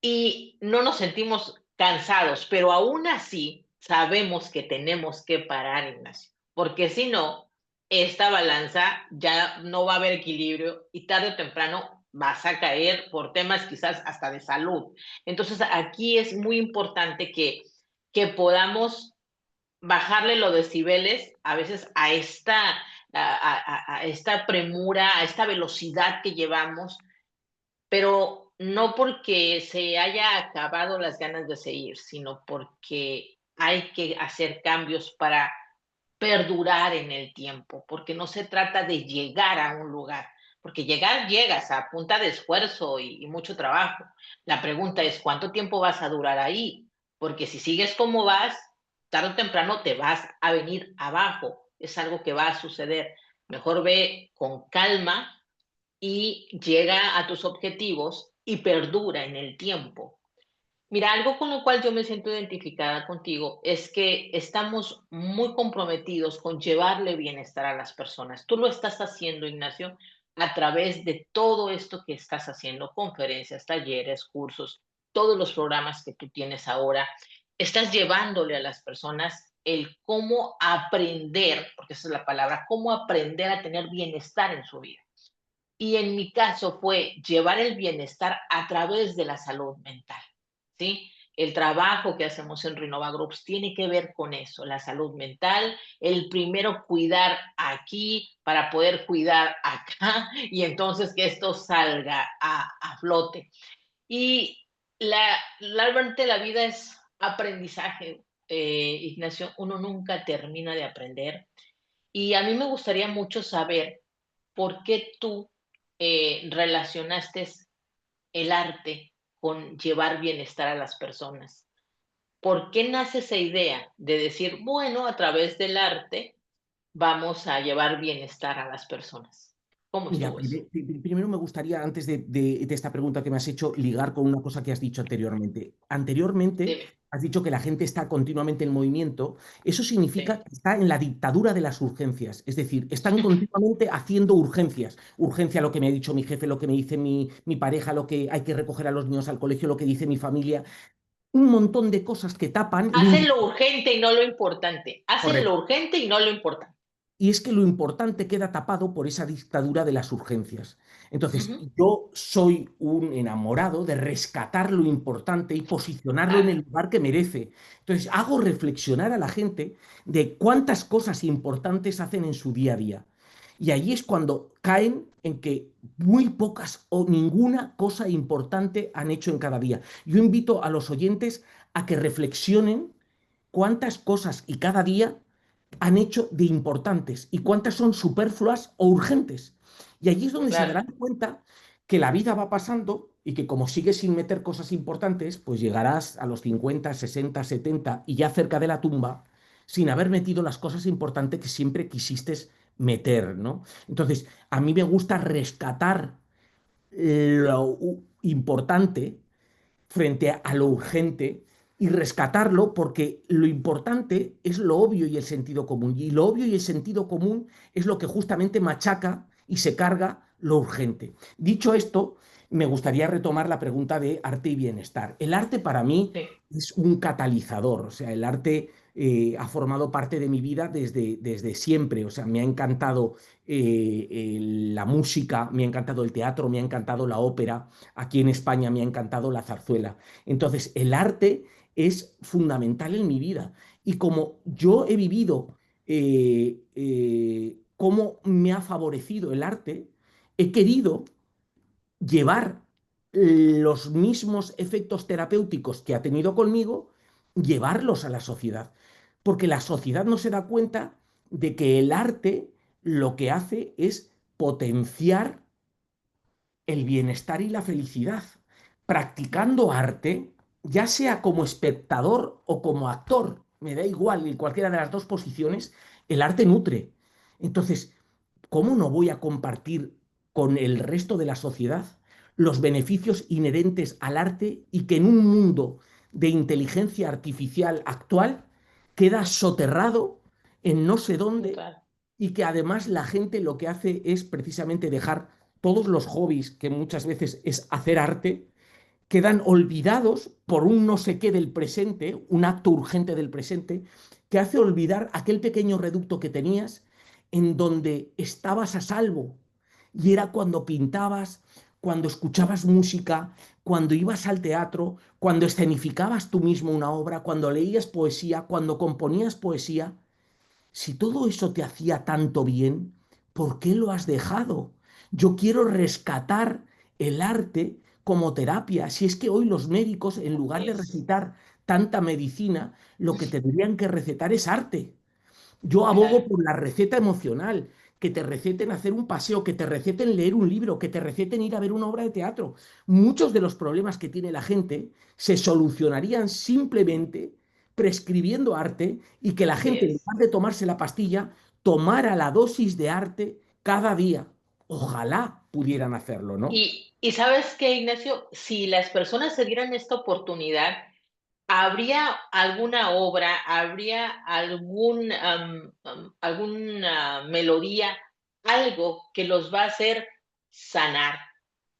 Speaker 1: y no nos sentimos cansados, pero aún así sabemos que tenemos que parar, Ignacio, porque si no, esta balanza ya no va a haber equilibrio y tarde o temprano vas a caer por temas quizás hasta de salud. Entonces aquí es muy importante que podamos bajarle los decibeles a veces a esta premura, a esta velocidad que llevamos, pero no porque se haya acabado las ganas de seguir, sino porque hay que hacer cambios para perdurar en el tiempo, porque no se trata de llegar a un lugar, porque llegar llegas a punta de esfuerzo y mucho trabajo. La pregunta es, ¿cuánto tiempo vas a durar ahí? Porque si sigues como vas, tarde o temprano te vas a venir abajo. Es algo que va a suceder. Mejor ve con calma y llega a tus objetivos y perdura en el tiempo. Mira, algo con lo cual yo me siento identificada contigo es que estamos muy comprometidos con llevarle bienestar a las personas. Tú lo estás haciendo, Ignacio, a través de todo esto que estás haciendo, conferencias, talleres, cursos, todos los programas que tú tienes ahora. Estás llevándole a las personas el cómo aprender, porque esa es la palabra, cómo aprender a tener bienestar en su vida. Y en mi caso fue llevar el bienestar a través de la salud mental, ¿sí? El trabajo que hacemos en Renova Groups tiene que ver con eso, la salud mental, el primero cuidar aquí para poder cuidar acá y entonces que esto salga a flote. Y realmente la vida es aprendizaje, Ignacio, uno nunca termina de aprender. Y a mí me gustaría mucho saber por qué tú relacionaste el arte con llevar bienestar a las personas. ¿Por qué nace esa idea de decir, bueno, a través del arte vamos a llevar bienestar a las personas? ¿Cómo
Speaker 2: Mira,
Speaker 1: estuvo eso?
Speaker 2: primero me gustaría, antes de esta pregunta que me has hecho, ligar con una cosa que has dicho anteriormente. Anteriormente
Speaker 1: Dime.
Speaker 2: has dicho que la gente está continuamente en movimiento. Eso significa
Speaker 1: Sí.
Speaker 2: que está en la dictadura de las urgencias. Es decir, están continuamente haciendo urgencias. Urgencia lo que me ha dicho mi jefe, lo que me dice mi pareja, lo que hay que recoger a los niños al colegio, lo que dice mi familia. Un montón de cosas que tapan.
Speaker 1: Hacen lo urgente y no lo importante. Hacen lo
Speaker 2: Correcto.
Speaker 1: urgente y no lo importante.
Speaker 2: y es que lo importante queda tapado por esa dictadura de las urgencias. Entonces,
Speaker 1: Ujú.
Speaker 2: yo soy un enamorado de rescatar lo importante y posicionarlo en el
Speaker 1: Ah,
Speaker 2: lugar que merece. Entonces, hago reflexionar a la gente de cuántas cosas importantes hacen en su día a día. Y allí es cuando caen en que muy pocas o ninguna cosa importante han hecho en cada día. Yo invito a los oyentes a que reflexionen cuántas cosas y cada día han hecho de importantes y cuántas son superfluas o urgentes. Y allí es donde se
Speaker 1: claro,
Speaker 2: darán cuenta que la vida va pasando y que como sigues sin meter cosas importantes, pues llegarás a los 50, 60, 70 y ya cerca de la tumba sin haber metido las cosas importantes que siempre quisiste meter, ¿no? Entonces, a mí me gusta rescatar lo importante frente a lo urgente y rescatarlo porque lo importante es lo obvio y el sentido común. Y lo obvio y el sentido común es lo que justamente machaca y se carga lo urgente. Dicho esto, me gustaría retomar la pregunta de arte y bienestar. El arte para mí
Speaker 1: sí,
Speaker 2: es un catalizador, o sea, el arte ha formado parte de mi vida desde siempre, o sea, me ha encantado la música, me ha encantado el teatro, me ha encantado la ópera, aquí en España me ha encantado la zarzuela. Entonces, el arte es fundamental en mi vida. Y como yo he vivido cómo me ha favorecido el arte, he querido llevar los mismos efectos terapéuticos que ha tenido conmigo, llevarlos a la sociedad. Porque la sociedad no se da cuenta de que el arte lo que hace es potenciar el bienestar y la felicidad. Practicando arte, ya sea como espectador o como actor, me da igual, en cualquiera de las dos posiciones, el arte nutre. Entonces, ¿cómo no voy a compartir con el resto de la sociedad los beneficios inherentes al arte y que en un mundo de inteligencia artificial actual queda soterrado en no sé dónde
Speaker 1: total.
Speaker 2: y que además la gente lo que hace es precisamente dejar todos los hobbies, que muchas veces es hacer arte, quedan olvidados por un no sé qué del presente, un acto urgente del presente, que hace olvidar aquel pequeño reducto que tenías en donde estabas a salvo. Y era cuando pintabas, cuando escuchabas música, cuando ibas al teatro, cuando escenificabas tú mismo una obra, cuando leías poesía, cuando componías poesía. Si todo eso te hacía tanto bien, ¿por qué lo has dejado? Yo quiero rescatar el arte como terapia. Si es que hoy los médicos, en lugar de
Speaker 1: Es,
Speaker 2: recetar tanta medicina, lo que tendrían que recetar es arte. Yo abogo
Speaker 1: claro,
Speaker 2: por la receta emocional, que te receten hacer un paseo, que te receten leer un libro, que te receten ir a ver una obra de teatro. Muchos de los problemas que tiene la gente se solucionarían simplemente prescribiendo arte y que la
Speaker 1: así
Speaker 2: gente, en
Speaker 1: es.
Speaker 2: lugar de tomarse la pastilla, tomara la dosis de arte cada día. Ojalá pudieran hacerlo, ¿no?
Speaker 1: Y sabes qué, Ignacio, si las personas se dieran esta oportunidad, ¿habría alguna obra, habría alguna melodía, algo que los va a hacer sanar,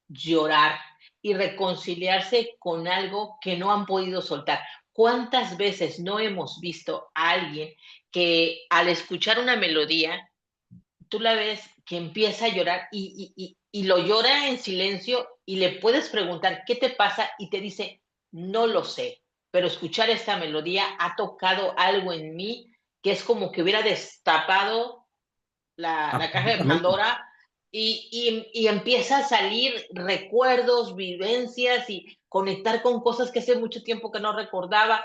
Speaker 1: llorar y reconciliarse con algo que no han podido soltar? ¿Cuántas veces no hemos visto a alguien que al escuchar una melodía tú la ves que empieza a llorar y lo llora en silencio y le puedes preguntar, ¿qué te pasa? Y te dice, no lo sé, pero escuchar esta melodía ha tocado algo en mí que es como que hubiera destapado la caja de
Speaker 2: Absolutamente.
Speaker 1: Pandora y empieza a salir recuerdos, vivencias y conectar con cosas que hace mucho tiempo que no recordaba.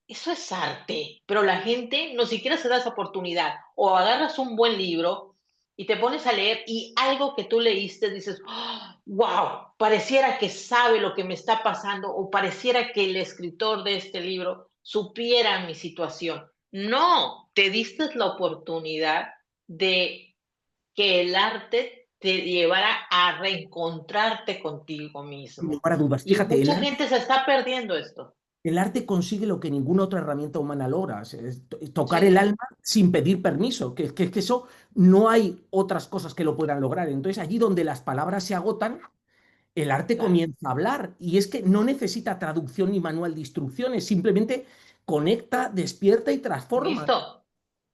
Speaker 1: Eso es arte, pero la gente no siquiera se da esa oportunidad. O agarras un buen libro y te pones a leer y algo que tú leíste dices, wow, pareciera que sabe lo que me está pasando o pareciera que el escritor de este libro supiera mi situación. No, te diste la oportunidad de que el arte te llevara a reencontrarte contigo
Speaker 2: Sin
Speaker 1: mismo.
Speaker 2: lugar a dudas.
Speaker 1: Y
Speaker 2: Fíjate,
Speaker 1: mucha gente se está perdiendo esto.
Speaker 2: el arte consigue lo que ninguna otra herramienta humana logra, tocar el
Speaker 1: Sí,
Speaker 2: alma sin pedir permiso, que eso no hay otras cosas que lo puedan lograr. Entonces, allí donde las palabras se agotan, el arte
Speaker 1: claro.
Speaker 2: comienza a hablar. Y es que no necesita traducción ni manual de instrucciones, simplemente conecta, despierta y transforma.
Speaker 1: Listo.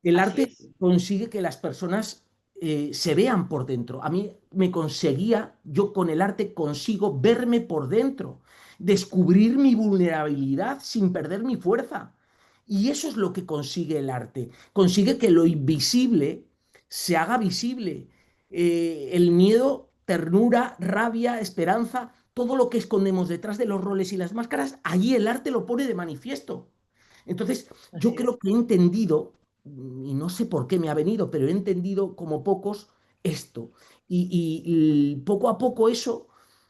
Speaker 2: El
Speaker 1: así
Speaker 2: arte
Speaker 1: es,
Speaker 2: consigue que las personas se vean por dentro. A mí me conseguía, yo con el arte consigo verme por dentro, descubrir mi vulnerabilidad sin perder mi fuerza. Y eso es lo que consigue el arte. Consigue que lo invisible se haga visible. El miedo, ternura, rabia, esperanza, todo lo que escondemos detrás de los roles y las máscaras, allí el arte lo pone de manifiesto. Entonces, yo
Speaker 1: así
Speaker 2: creo
Speaker 1: es.
Speaker 2: que he entendido, y no sé por qué me ha venido, pero he entendido como pocos esto. Y poco a poco eso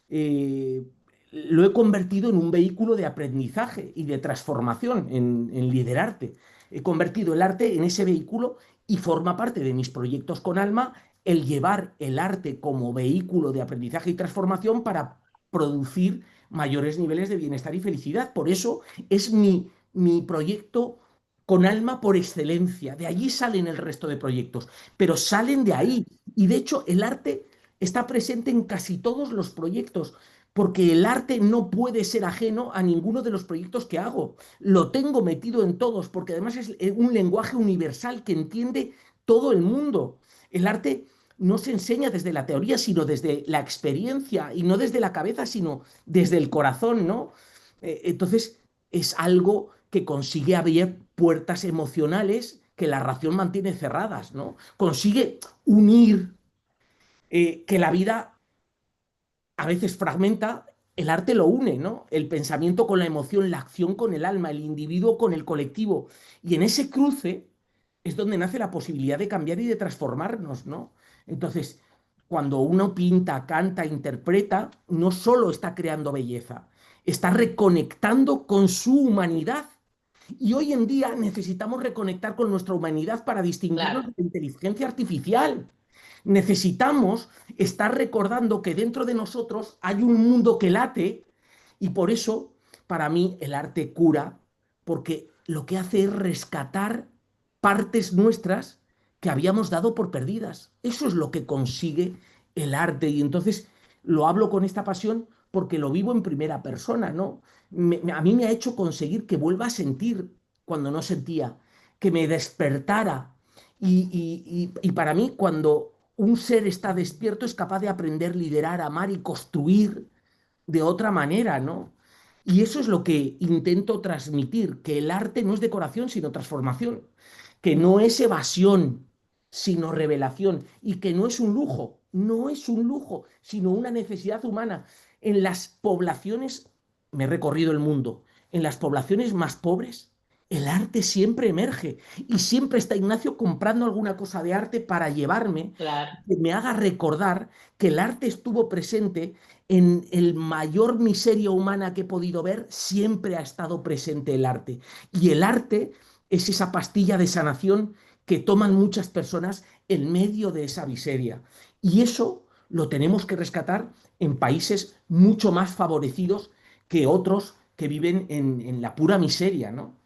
Speaker 2: eh, lo he convertido en un vehículo de aprendizaje y de transformación en liderarte. He convertido el arte en ese vehículo y forma parte de mis proyectos con Alma el llevar el arte como vehículo de aprendizaje y transformación para producir mayores niveles de bienestar y felicidad. Por eso es mi proyecto con alma por excelencia. De allí salen el resto de proyectos, pero salen de
Speaker 1: Claro,
Speaker 2: ahí. Y de hecho, el arte está presente en casi todos los proyectos, porque el arte no puede ser ajeno a ninguno de los proyectos que hago. Lo tengo metido en todos, porque además es un lenguaje universal que entiende todo el mundo. El arte no se enseña desde la teoría, sino desde la experiencia, y no desde la cabeza, sino desde el corazón, ¿no? Entonces, es algo que consigue abrir puertas emocionales que la ración mantiene cerradas, ¿no? Consigue unir que la vida a veces fragmenta, el arte lo une, ¿no? El pensamiento con la emoción, la acción con el alma, el individuo con el colectivo. Y en ese cruce es donde nace la posibilidad de cambiar y de transformarnos, ¿no? Entonces, cuando uno pinta, canta, interpreta, no solo está creando belleza, está reconectando con su humanidad. Y hoy en día necesitamos reconectar con nuestra humanidad para distinguirnos
Speaker 1: claro.
Speaker 2: de la inteligencia artificial. Necesitamos estar recordando que dentro de nosotros hay un mundo que late y por eso para mí el arte cura, porque lo que hace es rescatar partes nuestras que habíamos dado por perdidas. Eso es lo que consigue el arte y entonces lo hablo con esta pasión porque lo vivo en primera persona, ¿no? A mí me ha hecho conseguir que vuelva a sentir cuando no sentía, que me despertara. Y para mí, cuando un ser está despierto, es capaz de aprender, liderar, amar y construir de otra manera, ¿no? Y eso es lo que intento transmitir, que el arte no es decoración, sino transformación, que no es evasión, sino revelación, y que no es un lujo, no es un lujo, sino una necesidad humana. En las poblaciones, me he recorrido el mundo, en las poblaciones más pobres, el arte siempre emerge y siempre está Ignacio comprando alguna cosa de arte para llevarme,
Speaker 1: Claro,
Speaker 2: que me haga recordar que el arte estuvo presente en el mayor miseria humana que he podido ver, siempre ha estado presente el arte. Y el arte es esa pastilla de sanación que toman muchas personas en medio de esa miseria. Y eso lo tenemos que rescatar en países mucho más favorecidos que otros que viven en la pura miseria, ¿no?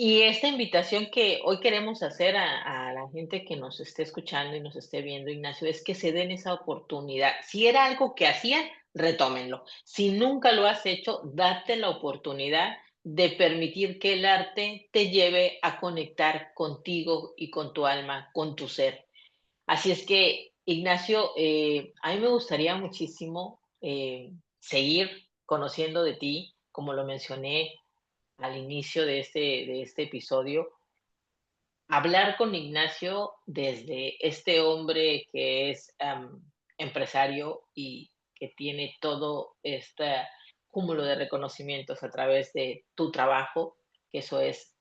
Speaker 1: y esta invitación que hoy queremos hacer a la gente que nos esté escuchando y nos esté viendo, Ignacio, es que se den esa oportunidad. Si era algo que hacían, retómenlo. Si nunca lo has hecho, date la oportunidad de permitir que el arte te lleve a conectar contigo y con tu alma, con tu ser. Así es que, Ignacio, a mí me gustaría muchísimo seguir conociendo de ti, como lo mencioné al inicio de este episodio, hablar con Ignacio desde este hombre que es empresario y que tiene todo este cúmulo de reconocimientos a través de tu trabajo, que eso es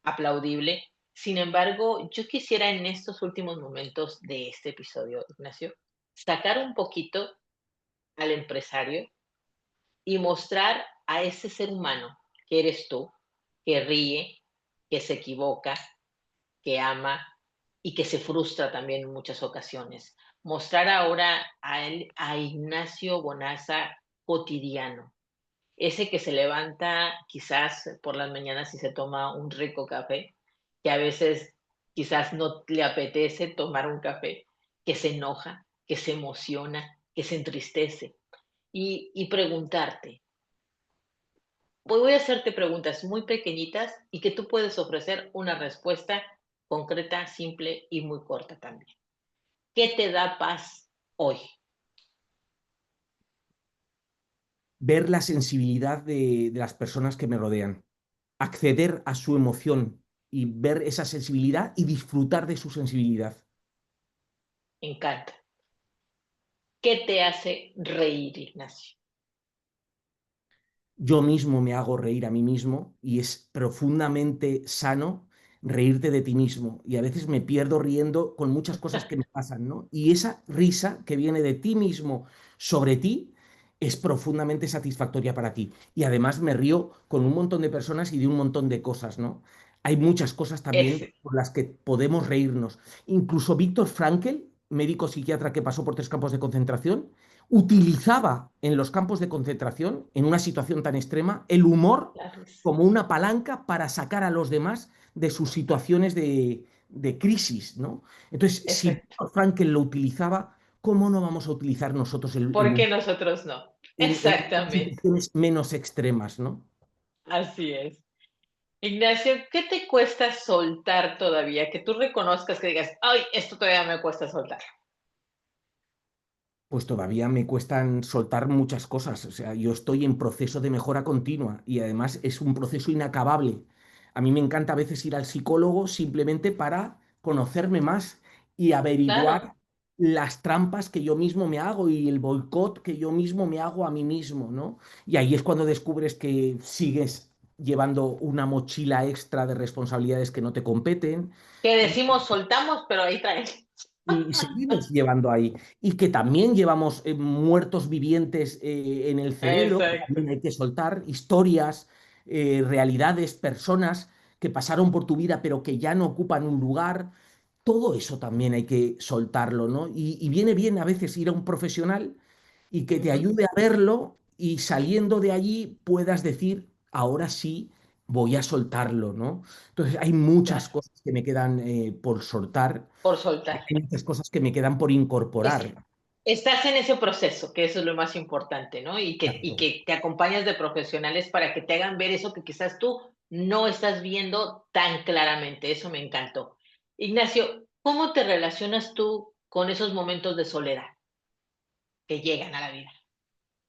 Speaker 1: aplaudible. Sin embargo, yo quisiera en estos últimos momentos de este episodio, Ignacio, sacar un poquito al empresario y mostrar a ese ser humano que eres tú, que ríe, que se equivoca, que ama y que se frustra también en muchas ocasiones. Mostrar ahora a él, a Ignacio Bonaza cotidiano, ese que se levanta quizás por las mañanas y se toma un rico café, que a veces quizás no le apetece tomar un café, que se enoja, que se emociona, que se entristece y preguntarte, voy a hacerte preguntas muy pequeñitas y que tú puedes ofrecer una respuesta concreta, simple y muy corta también. ¿Qué te da paz hoy?
Speaker 2: Ver la sensibilidad de las personas que me rodean, acceder a su emoción y ver esa sensibilidad y disfrutar de su sensibilidad.
Speaker 1: Me encanta. ¿Qué te hace reír, Ignacio?
Speaker 2: Yo mismo me hago reír a mí mismo y es profundamente sano reírte de ti mismo. Y a veces me pierdo riendo con muchas cosas que me pasan, ¿no? Y esa risa que viene de ti mismo sobre ti es profundamente satisfactoria para ti. Y además me río con un montón de personas y de un montón de cosas, ¿no? Hay muchas cosas también
Speaker 1: Ese,
Speaker 2: por las que podemos reírnos. Incluso Víctor Frankl, médico psiquiatra que pasó por 3 campos de concentración, utilizaba en los campos de concentración, en una situación tan extrema, el humor
Speaker 1: la risa.
Speaker 2: como una palanca para sacar a los demás de sus situaciones de crisis, ¿no? Entonces, si
Speaker 1: Exacto.
Speaker 2: Viktor Frankl lo utilizaba, ¿cómo no vamos a utilizar nosotros el
Speaker 1: ¿Por qué
Speaker 2: humor
Speaker 1: nosotros no?
Speaker 2: en
Speaker 1: Exactamente.
Speaker 2: situaciones menos extremas, ¿no?
Speaker 1: Así es. Ignacio, ¿qué te cuesta soltar todavía? Que tú reconozcas que digas, ay, esto todavía me cuesta soltar.
Speaker 2: Pues todavía me cuestan soltar muchas cosas. O sea, yo estoy en proceso de mejora continua y además es un proceso inacabable. A mí me encanta a veces ir al psicólogo simplemente para conocerme más y
Speaker 1: Claro,
Speaker 2: averiguar las trampas que yo mismo me hago y el boicot que yo mismo me hago a mí mismo, ¿no? Y ahí es cuando descubres que sigues llevando una mochila extra de responsabilidades que no te competen
Speaker 1: que decimos soltamos, pero ahí traen.
Speaker 2: y seguimos llevando ahí. Y que también llevamos muertos vivientes en el cerebro, que
Speaker 1: Exacto,
Speaker 2: también hay que soltar, historias, realidades, personas que pasaron por tu vida pero que ya no ocupan un lugar. Todo eso también hay que soltarlo, ¿no? Y viene bien a veces ir a un profesional y que te
Speaker 1: ujú,
Speaker 2: ayude a verlo y saliendo de allí puedas decir, ahora sí voy a soltarlo, ¿no? Entonces hay muchas
Speaker 1: claro,
Speaker 2: cosas que me quedan por soltar,
Speaker 1: por soltar.
Speaker 2: hay muchas cosas que me quedan por
Speaker 1: Es,
Speaker 2: incorporar.
Speaker 1: estás en ese proceso, que eso es lo más importante, ¿no? Y
Speaker 2: Exacto.
Speaker 1: que te acompañas de profesionales para que te hagan ver eso que quizás tú no estás viendo tan claramente. Eso me encantó. Ignacio, ¿cómo te relacionas tú con esos momentos de soledad que llegan a la vida?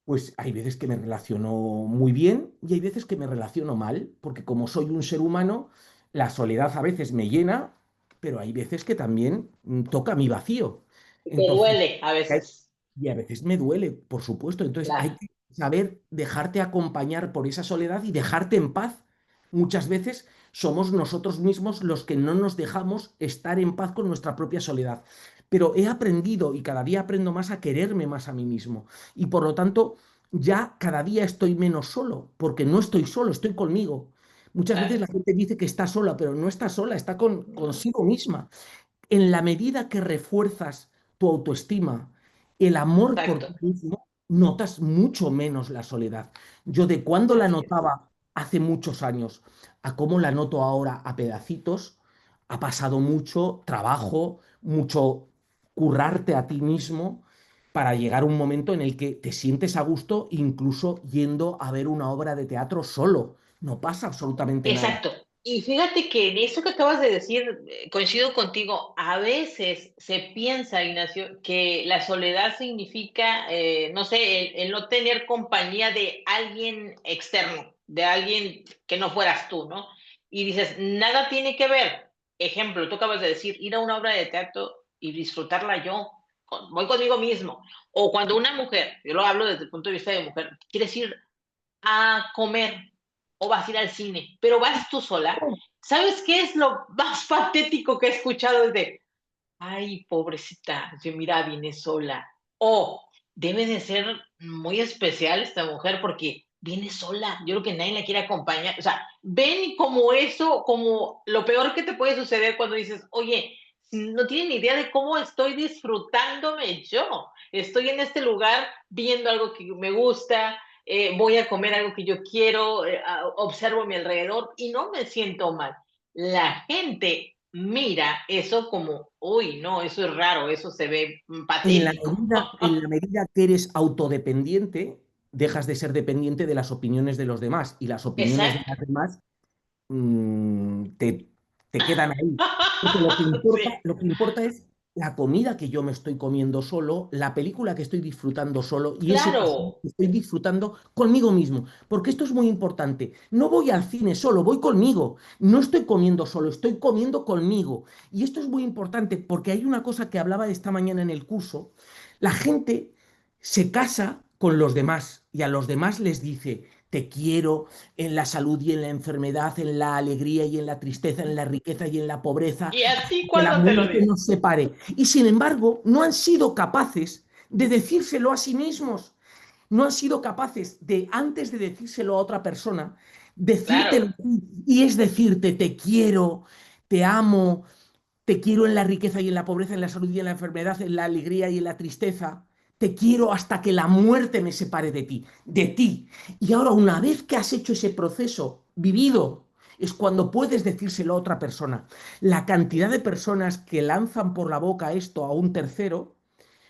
Speaker 2: Pues hay veces que me relaciono muy bien y hay veces que me relaciono mal, porque como soy un ser humano, la soledad a veces me llena, pero hay veces que también toca mi vacío.
Speaker 1: Y te
Speaker 2: Entonces,
Speaker 1: duele a
Speaker 2: hay-
Speaker 1: veces.
Speaker 2: y a veces me duele, por supuesto. Entonces hay
Speaker 1: Claro,
Speaker 2: que saber dejarte acompañar por esa soledad y dejarte en paz. Muchas veces somos nosotros mismos los que no nos dejamos estar en paz con nuestra propia soledad. Pero he aprendido y cada día aprendo más a quererme más a mí mismo. Y por lo tanto, ya cada día estoy menos solo, porque no estoy solo, estoy conmigo. Muchas veces
Speaker 1: claro.
Speaker 2: la gente dice que está sola, pero no está sola, está
Speaker 1: No,
Speaker 2: consigo misma. En la medida que refuerzas tu autoestima, el amor por ti
Speaker 1: exacto.
Speaker 2: mismo, notas mucho menos la soledad. Yo de cuando la
Speaker 1: Así es.
Speaker 2: notaba hace muchos años a cómo la noto ahora a pedacitos, ha pasado mucho trabajo, mucho currarte a ti mismo para llegar a un momento en el que te sientes a gusto incluso yendo a ver una obra de teatro solo. No pasa absolutamente nada.
Speaker 1: Exacto. Y fíjate que en eso que acabas de decir, coincido contigo, a veces se piensa, Ignacio, que la soledad significa, no sé, el no tener compañía de alguien externo, de alguien que no fueras tú, ¿no? Y dices, nada tiene que ver. Ejemplo, tú acabas de decir, ir a una obra de teatro y disfrutarla yo, voy conmigo mismo. O cuando una mujer, yo lo hablo desde el punto de vista de mujer, quieres ir a comer o vas a ir al cine, pero vas tú sola, ¿sabes qué es lo más patético que he escuchado? Es de, ay, pobrecita, se mira, viene sola. O debe de ser muy especial esta mujer porque viene sola. Yo creo que nadie la quiere acompañar. O sea, ven como eso, como lo peor que te puede suceder cuando dices, oye, no tienen idea de cómo estoy disfrutándome yo. Estoy en este lugar viendo algo que me gusta, voy a comer algo que yo quiero, observo a mi alrededor y no me siento mal. La gente mira eso como, uy, no, eso es raro, eso se ve patético.
Speaker 2: En la medida que eres autodependiente, dejas de ser dependiente de las opiniones de los demás y las opiniones de
Speaker 1: Exacto.
Speaker 2: los demás te quedan ahí. Porque
Speaker 1: Sí,
Speaker 2: lo que importa es la comida que yo me estoy comiendo solo, la película que estoy disfrutando solo y ese paseo
Speaker 1: claro,
Speaker 2: que estoy disfrutando conmigo mismo. Porque esto es muy importante. No voy al cine solo, voy conmigo. No estoy comiendo solo, estoy comiendo conmigo. Y esto es muy importante porque hay una cosa que hablaba esta mañana en el curso. La gente se casa con los demás y a los demás les dice, te quiero en la salud y en la enfermedad, en la alegría y en la tristeza, en la riqueza y en la pobreza,
Speaker 1: ¿y a
Speaker 2: hasta
Speaker 1: ti
Speaker 2: que la
Speaker 1: cuándo te lo
Speaker 2: muerte
Speaker 1: dice?
Speaker 2: nos separe. Y sin embargo, no han sido capaces de decírselo a sí mismos. No han sido capaces de, antes de decírselo a otra persona, decírtelo
Speaker 1: Claro,
Speaker 2: y es decirte, te quiero, te amo, te quiero en la riqueza y en la pobreza, en la salud y en la enfermedad, en la alegría y en la tristeza. Te quiero hasta que la muerte me separe de ti, de ti. Y ahora, una vez que has hecho ese proceso vivido, es cuando puedes decírselo a otra persona. La cantidad de personas que lanzan por la boca esto a un tercero,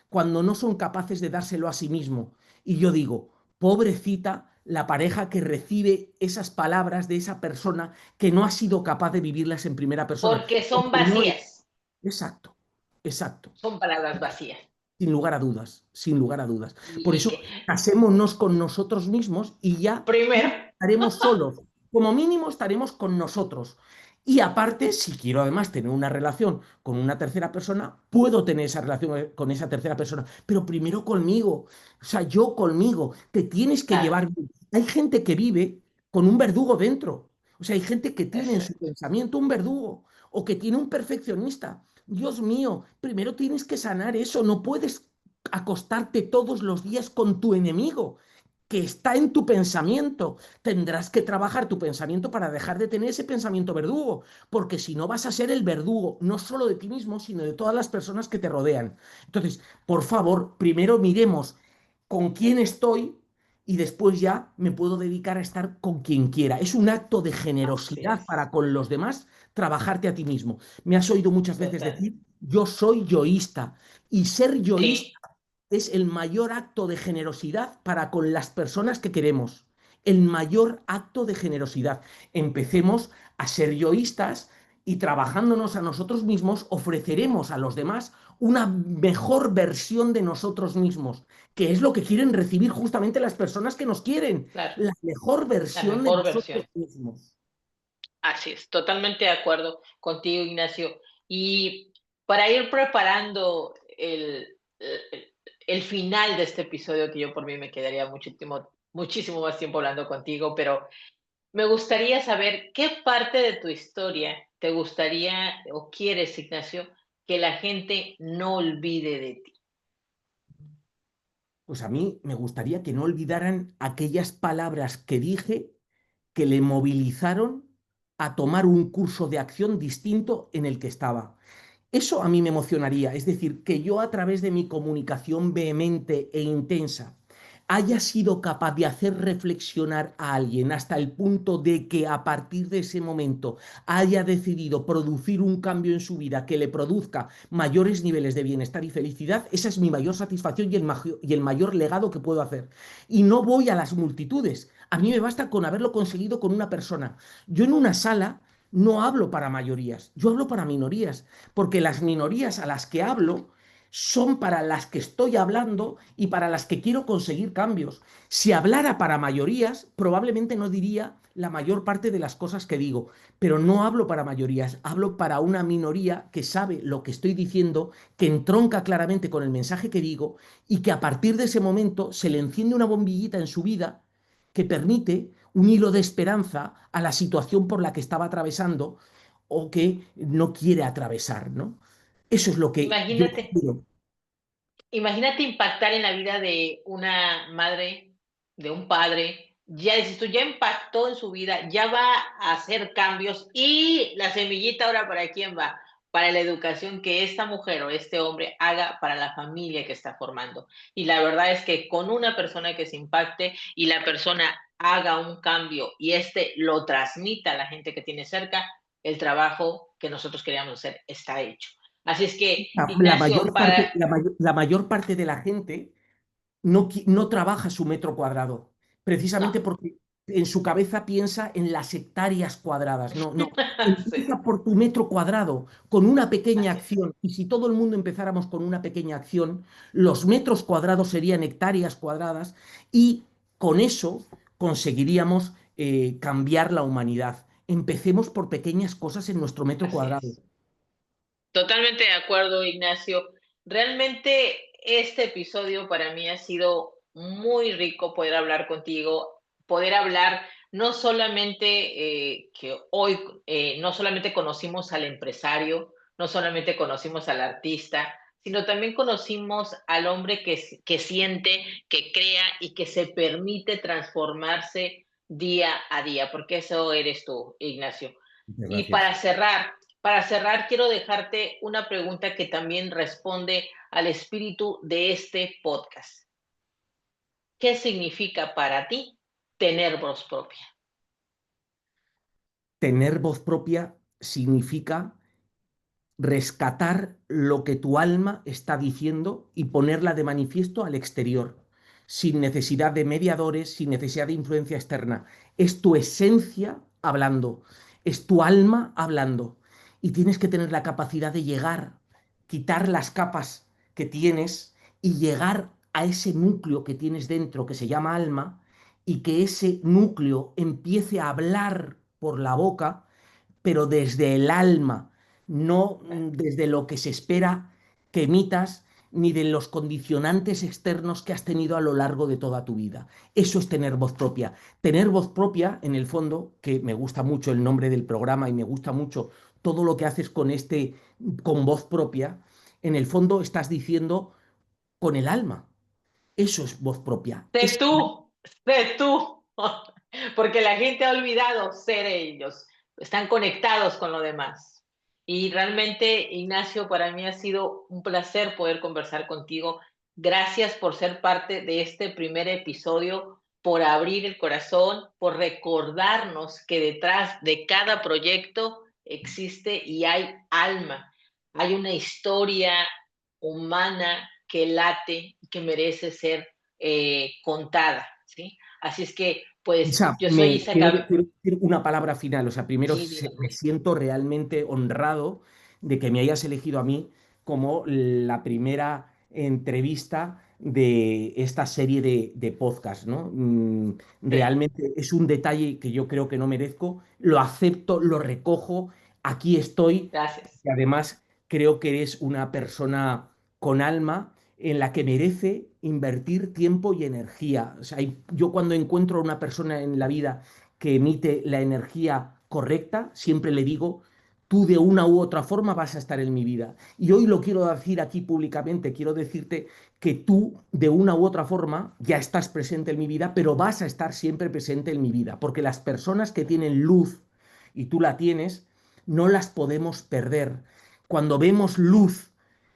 Speaker 2: cuando no son capaces de dárselo a sí mismo. Y yo digo, pobrecita la pareja que recibe esas palabras de esa persona que no ha sido capaz de vivirlas en primera persona.
Speaker 1: porque son
Speaker 2: Porque no es
Speaker 1: vacías,
Speaker 2: exacto, exacto.
Speaker 1: son palabras vacías.
Speaker 2: Sin lugar a dudas, sin lugar a dudas. Por
Speaker 1: Y
Speaker 2: eso, casémonos con nosotros mismos y ya
Speaker 1: primero,
Speaker 2: estaremos solos. Como mínimo estaremos con nosotros. Y aparte, si quiero además tener una relación con una tercera persona, puedo tener esa relación con esa tercera persona, pero primero conmigo. O sea, yo conmigo. Te tienes que
Speaker 1: claro,
Speaker 2: llevar bien. Hay gente que vive con un verdugo dentro. O sea, hay gente que tiene en su
Speaker 1: exacto.
Speaker 2: pensamiento un verdugo o que tiene un perfeccionista. Dios mío, primero tienes que sanar eso. No puedes acostarte todos los días con tu enemigo que está en tu pensamiento. Tendrás que trabajar tu pensamiento para dejar de tener ese pensamiento verdugo, porque si no vas a ser el verdugo, no solo de ti mismo, sino de todas las personas que te rodean. Entonces, por favor, primero miremos con quién estoy y después ya me puedo dedicar a estar con quien quiera. Es un acto de
Speaker 1: Así
Speaker 2: generosidad
Speaker 1: es,
Speaker 2: para con los demás trabajarte a ti mismo. Me has oído muchas veces
Speaker 1: total.
Speaker 2: decir, yo soy yoísta. Y ser yoísta
Speaker 1: Sí,
Speaker 2: es el mayor acto de generosidad para con las personas que queremos. El mayor acto de generosidad. Empecemos a ser yoístas y trabajándonos a nosotros mismos ofreceremos a los demás una mejor versión de nosotros mismos, que es lo que quieren recibir justamente las personas que nos quieren,
Speaker 1: claro,
Speaker 2: la mejor
Speaker 1: la
Speaker 2: versión de
Speaker 1: mejor
Speaker 2: nosotros
Speaker 1: versión.
Speaker 2: mismos.
Speaker 1: Así es, totalmente de acuerdo contigo, Ignacio. Y para ir preparando el final de este episodio, que yo por mí me quedaría muchísimo, muchísimo más tiempo hablando contigo, pero me gustaría saber qué parte de tu historia te gustaría o quieres, Ignacio, que la gente no olvide de ti.
Speaker 2: Pues a mí me gustaría que no olvidaran aquellas palabras que dije que le movilizaron a tomar un curso de acción distinto en el que estaba. Eso a mí me emocionaría, es decir, que yo a través de mi comunicación vehemente e intensa haya sido capaz de hacer reflexionar a alguien hasta el punto de que a partir de ese momento haya decidido producir un cambio en su vida que le produzca mayores niveles de bienestar y felicidad, esa es mi mayor satisfacción y el mayor legado que puedo hacer. Y no voy a las multitudes, a mí me basta con haberlo conseguido con una persona. Yo en una sala no hablo para mayorías, yo hablo para minorías, porque las minorías a las que hablo son para las que estoy hablando y para las que quiero conseguir cambios. Si hablara para mayorías, probablemente no diría la mayor parte de las cosas que digo, pero no hablo para mayorías, hablo para una minoría que sabe lo que estoy diciendo, que entronca claramente con el mensaje que digo y que a partir de ese momento se le enciende una bombillita en su vida que permite un hilo de esperanza a la situación por la que estaba atravesando o que no quiere atravesar, ¿no? Eso es lo que yo
Speaker 1: Imagínate,
Speaker 2: quiero.
Speaker 1: imagínate impactar en la vida de una madre, de un padre, ya dices tú, ya impactó en su vida, ya va a hacer cambios y la semillita ahora para quién va, para la educación que esta mujer o este hombre haga para la familia que está formando. Y la verdad es que con una persona que se impacte y la persona haga un cambio y este lo transmita a la gente que tiene cerca, el trabajo que nosotros queríamos hacer está hecho. Así es que,
Speaker 2: La
Speaker 1: Ignacio,
Speaker 2: mayor
Speaker 1: para
Speaker 2: parte, la mayor parte de la gente no trabaja su metro cuadrado, precisamente
Speaker 1: No,
Speaker 2: porque en su cabeza piensa en las hectáreas cuadradas. No, no.
Speaker 1: sí,
Speaker 2: Empieza por tu metro cuadrado, con una pequeña
Speaker 1: así es.
Speaker 2: acción. Y si todo el mundo empezáramos con una pequeña acción, los metros cuadrados serían hectáreas cuadradas y con eso conseguiríamos cambiar la humanidad. Empecemos por pequeñas cosas en nuestro metro
Speaker 1: Así
Speaker 2: cuadrado.
Speaker 1: es. Totalmente de acuerdo, Ignacio. Realmente este episodio para mí ha sido muy rico poder hablar contigo, poder hablar no solamente que hoy no solamente conocimos al empresario, no solamente conocimos al artista, sino también conocimos al hombre que siente, que crea y que se permite transformarse día a día, porque eso eres tú, Ignacio.
Speaker 2: Muchas
Speaker 1: Y
Speaker 2: gracias.
Speaker 1: para cerrar, quiero dejarte una pregunta que también responde al espíritu de este podcast. ¿Qué significa para ti tener voz propia?
Speaker 2: Tener voz propia significa rescatar lo que tu alma está diciendo y ponerla de manifiesto al exterior, sin necesidad de mediadores, sin necesidad de influencia externa. Es tu esencia hablando, es tu alma hablando. Y tienes que tener la capacidad de llegar, quitar las capas que tienes y llegar a ese núcleo que tienes dentro, que se llama alma, y que ese núcleo empiece a hablar por la boca, pero desde el alma, no desde lo que se espera que emitas, ni de los condicionantes externos que has tenido a lo largo de toda tu vida. Eso es tener voz propia. Tener voz propia, en el fondo, que me gusta mucho el nombre del programa y me gusta mucho todo lo que haces con voz propia, en el fondo estás diciendo con el alma. Eso es voz propia.
Speaker 1: Sé tú, sé tú, porque la gente ha olvidado ser ellos, están conectados con lo demás. Y realmente, Ignacio, para mí ha sido un placer poder conversar contigo. Gracias por ser parte de este primer episodio, por abrir el corazón, por recordarnos que detrás de cada proyecto existe y hay alma, hay una historia humana que late y que merece ser contada, ¿sí? Así es que, pues,
Speaker 2: Isa,
Speaker 1: yo soy Isa Cab
Speaker 2: quiero decir una palabra final. O sea, primero
Speaker 1: sí, dígame.
Speaker 2: me siento realmente honrado de que me hayas elegido a mí como la primera entrevista de esta serie de podcast, ¿no?
Speaker 1: Sí,
Speaker 2: Realmente es un detalle que yo creo que no merezco. Lo acepto, lo recojo. Aquí estoy.
Speaker 1: gracias.
Speaker 2: Y además creo que eres una persona con alma en la que merece invertir tiempo y energía. O sea, yo cuando encuentro a una persona en la vida que emite la energía correcta, siempre le digo, tú de una u otra forma vas a estar en mi vida. Y hoy lo quiero decir aquí públicamente, quiero decirte que tú de una u otra forma ya estás presente en mi vida, pero vas a estar siempre presente en mi vida, porque las personas que tienen luz, y tú la tienes, no las podemos perder. Cuando vemos luz,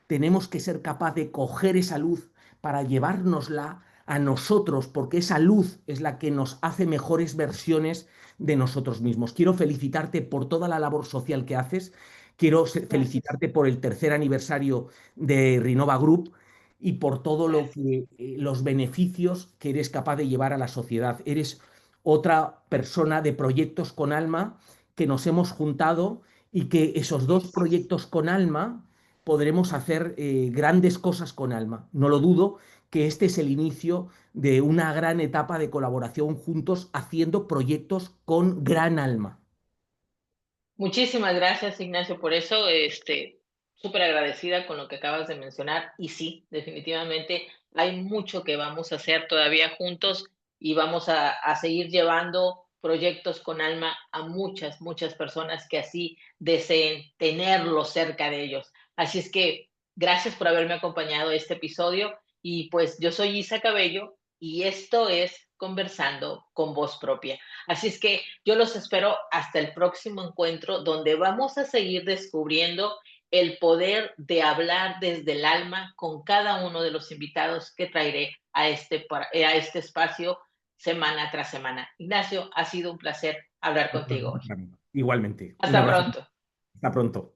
Speaker 2: tenemos que ser capaz de coger esa luz para llevárnosla a nosotros, porque esa luz es la que nos hace mejores versiones de nosotros mismos. Quiero felicitarte por toda la labor social que haces. Quiero
Speaker 1: Gracias,
Speaker 2: felicitarte por el tercer aniversario de Rinova Group y por todo lo
Speaker 1: gracias.
Speaker 2: que los beneficios que eres capaz de llevar a la sociedad. Eres otra persona de proyectos con alma que nos hemos juntado y que esos
Speaker 1: Así
Speaker 2: dos
Speaker 1: es.
Speaker 2: proyectos con alma podremos hacer grandes cosas con alma. No lo dudo que este es el inicio de una gran etapa de colaboración juntos haciendo proyectos con gran alma.
Speaker 1: Muchísimas gracias, Ignacio, por eso, súper agradecida con lo que acabas de mencionar. Y sí, definitivamente hay mucho que vamos a hacer todavía juntos y vamos a seguir llevando proyectos con alma a muchas, muchas personas que así deseen tenerlos cerca de ellos. Así es que gracias por haberme acompañado a este episodio y pues yo soy Isa Cabello y esto es Conversando con Voz Propia. Así es que yo los espero hasta el próximo encuentro donde vamos a seguir descubriendo el poder de hablar desde el alma con cada uno de los invitados que traeré a este espacio semana tras semana. Ignacio, ha sido un placer hablar contigo hoy.
Speaker 2: Igualmente, un
Speaker 1: Hasta
Speaker 2: abrazo.
Speaker 1: pronto.
Speaker 2: Hasta pronto.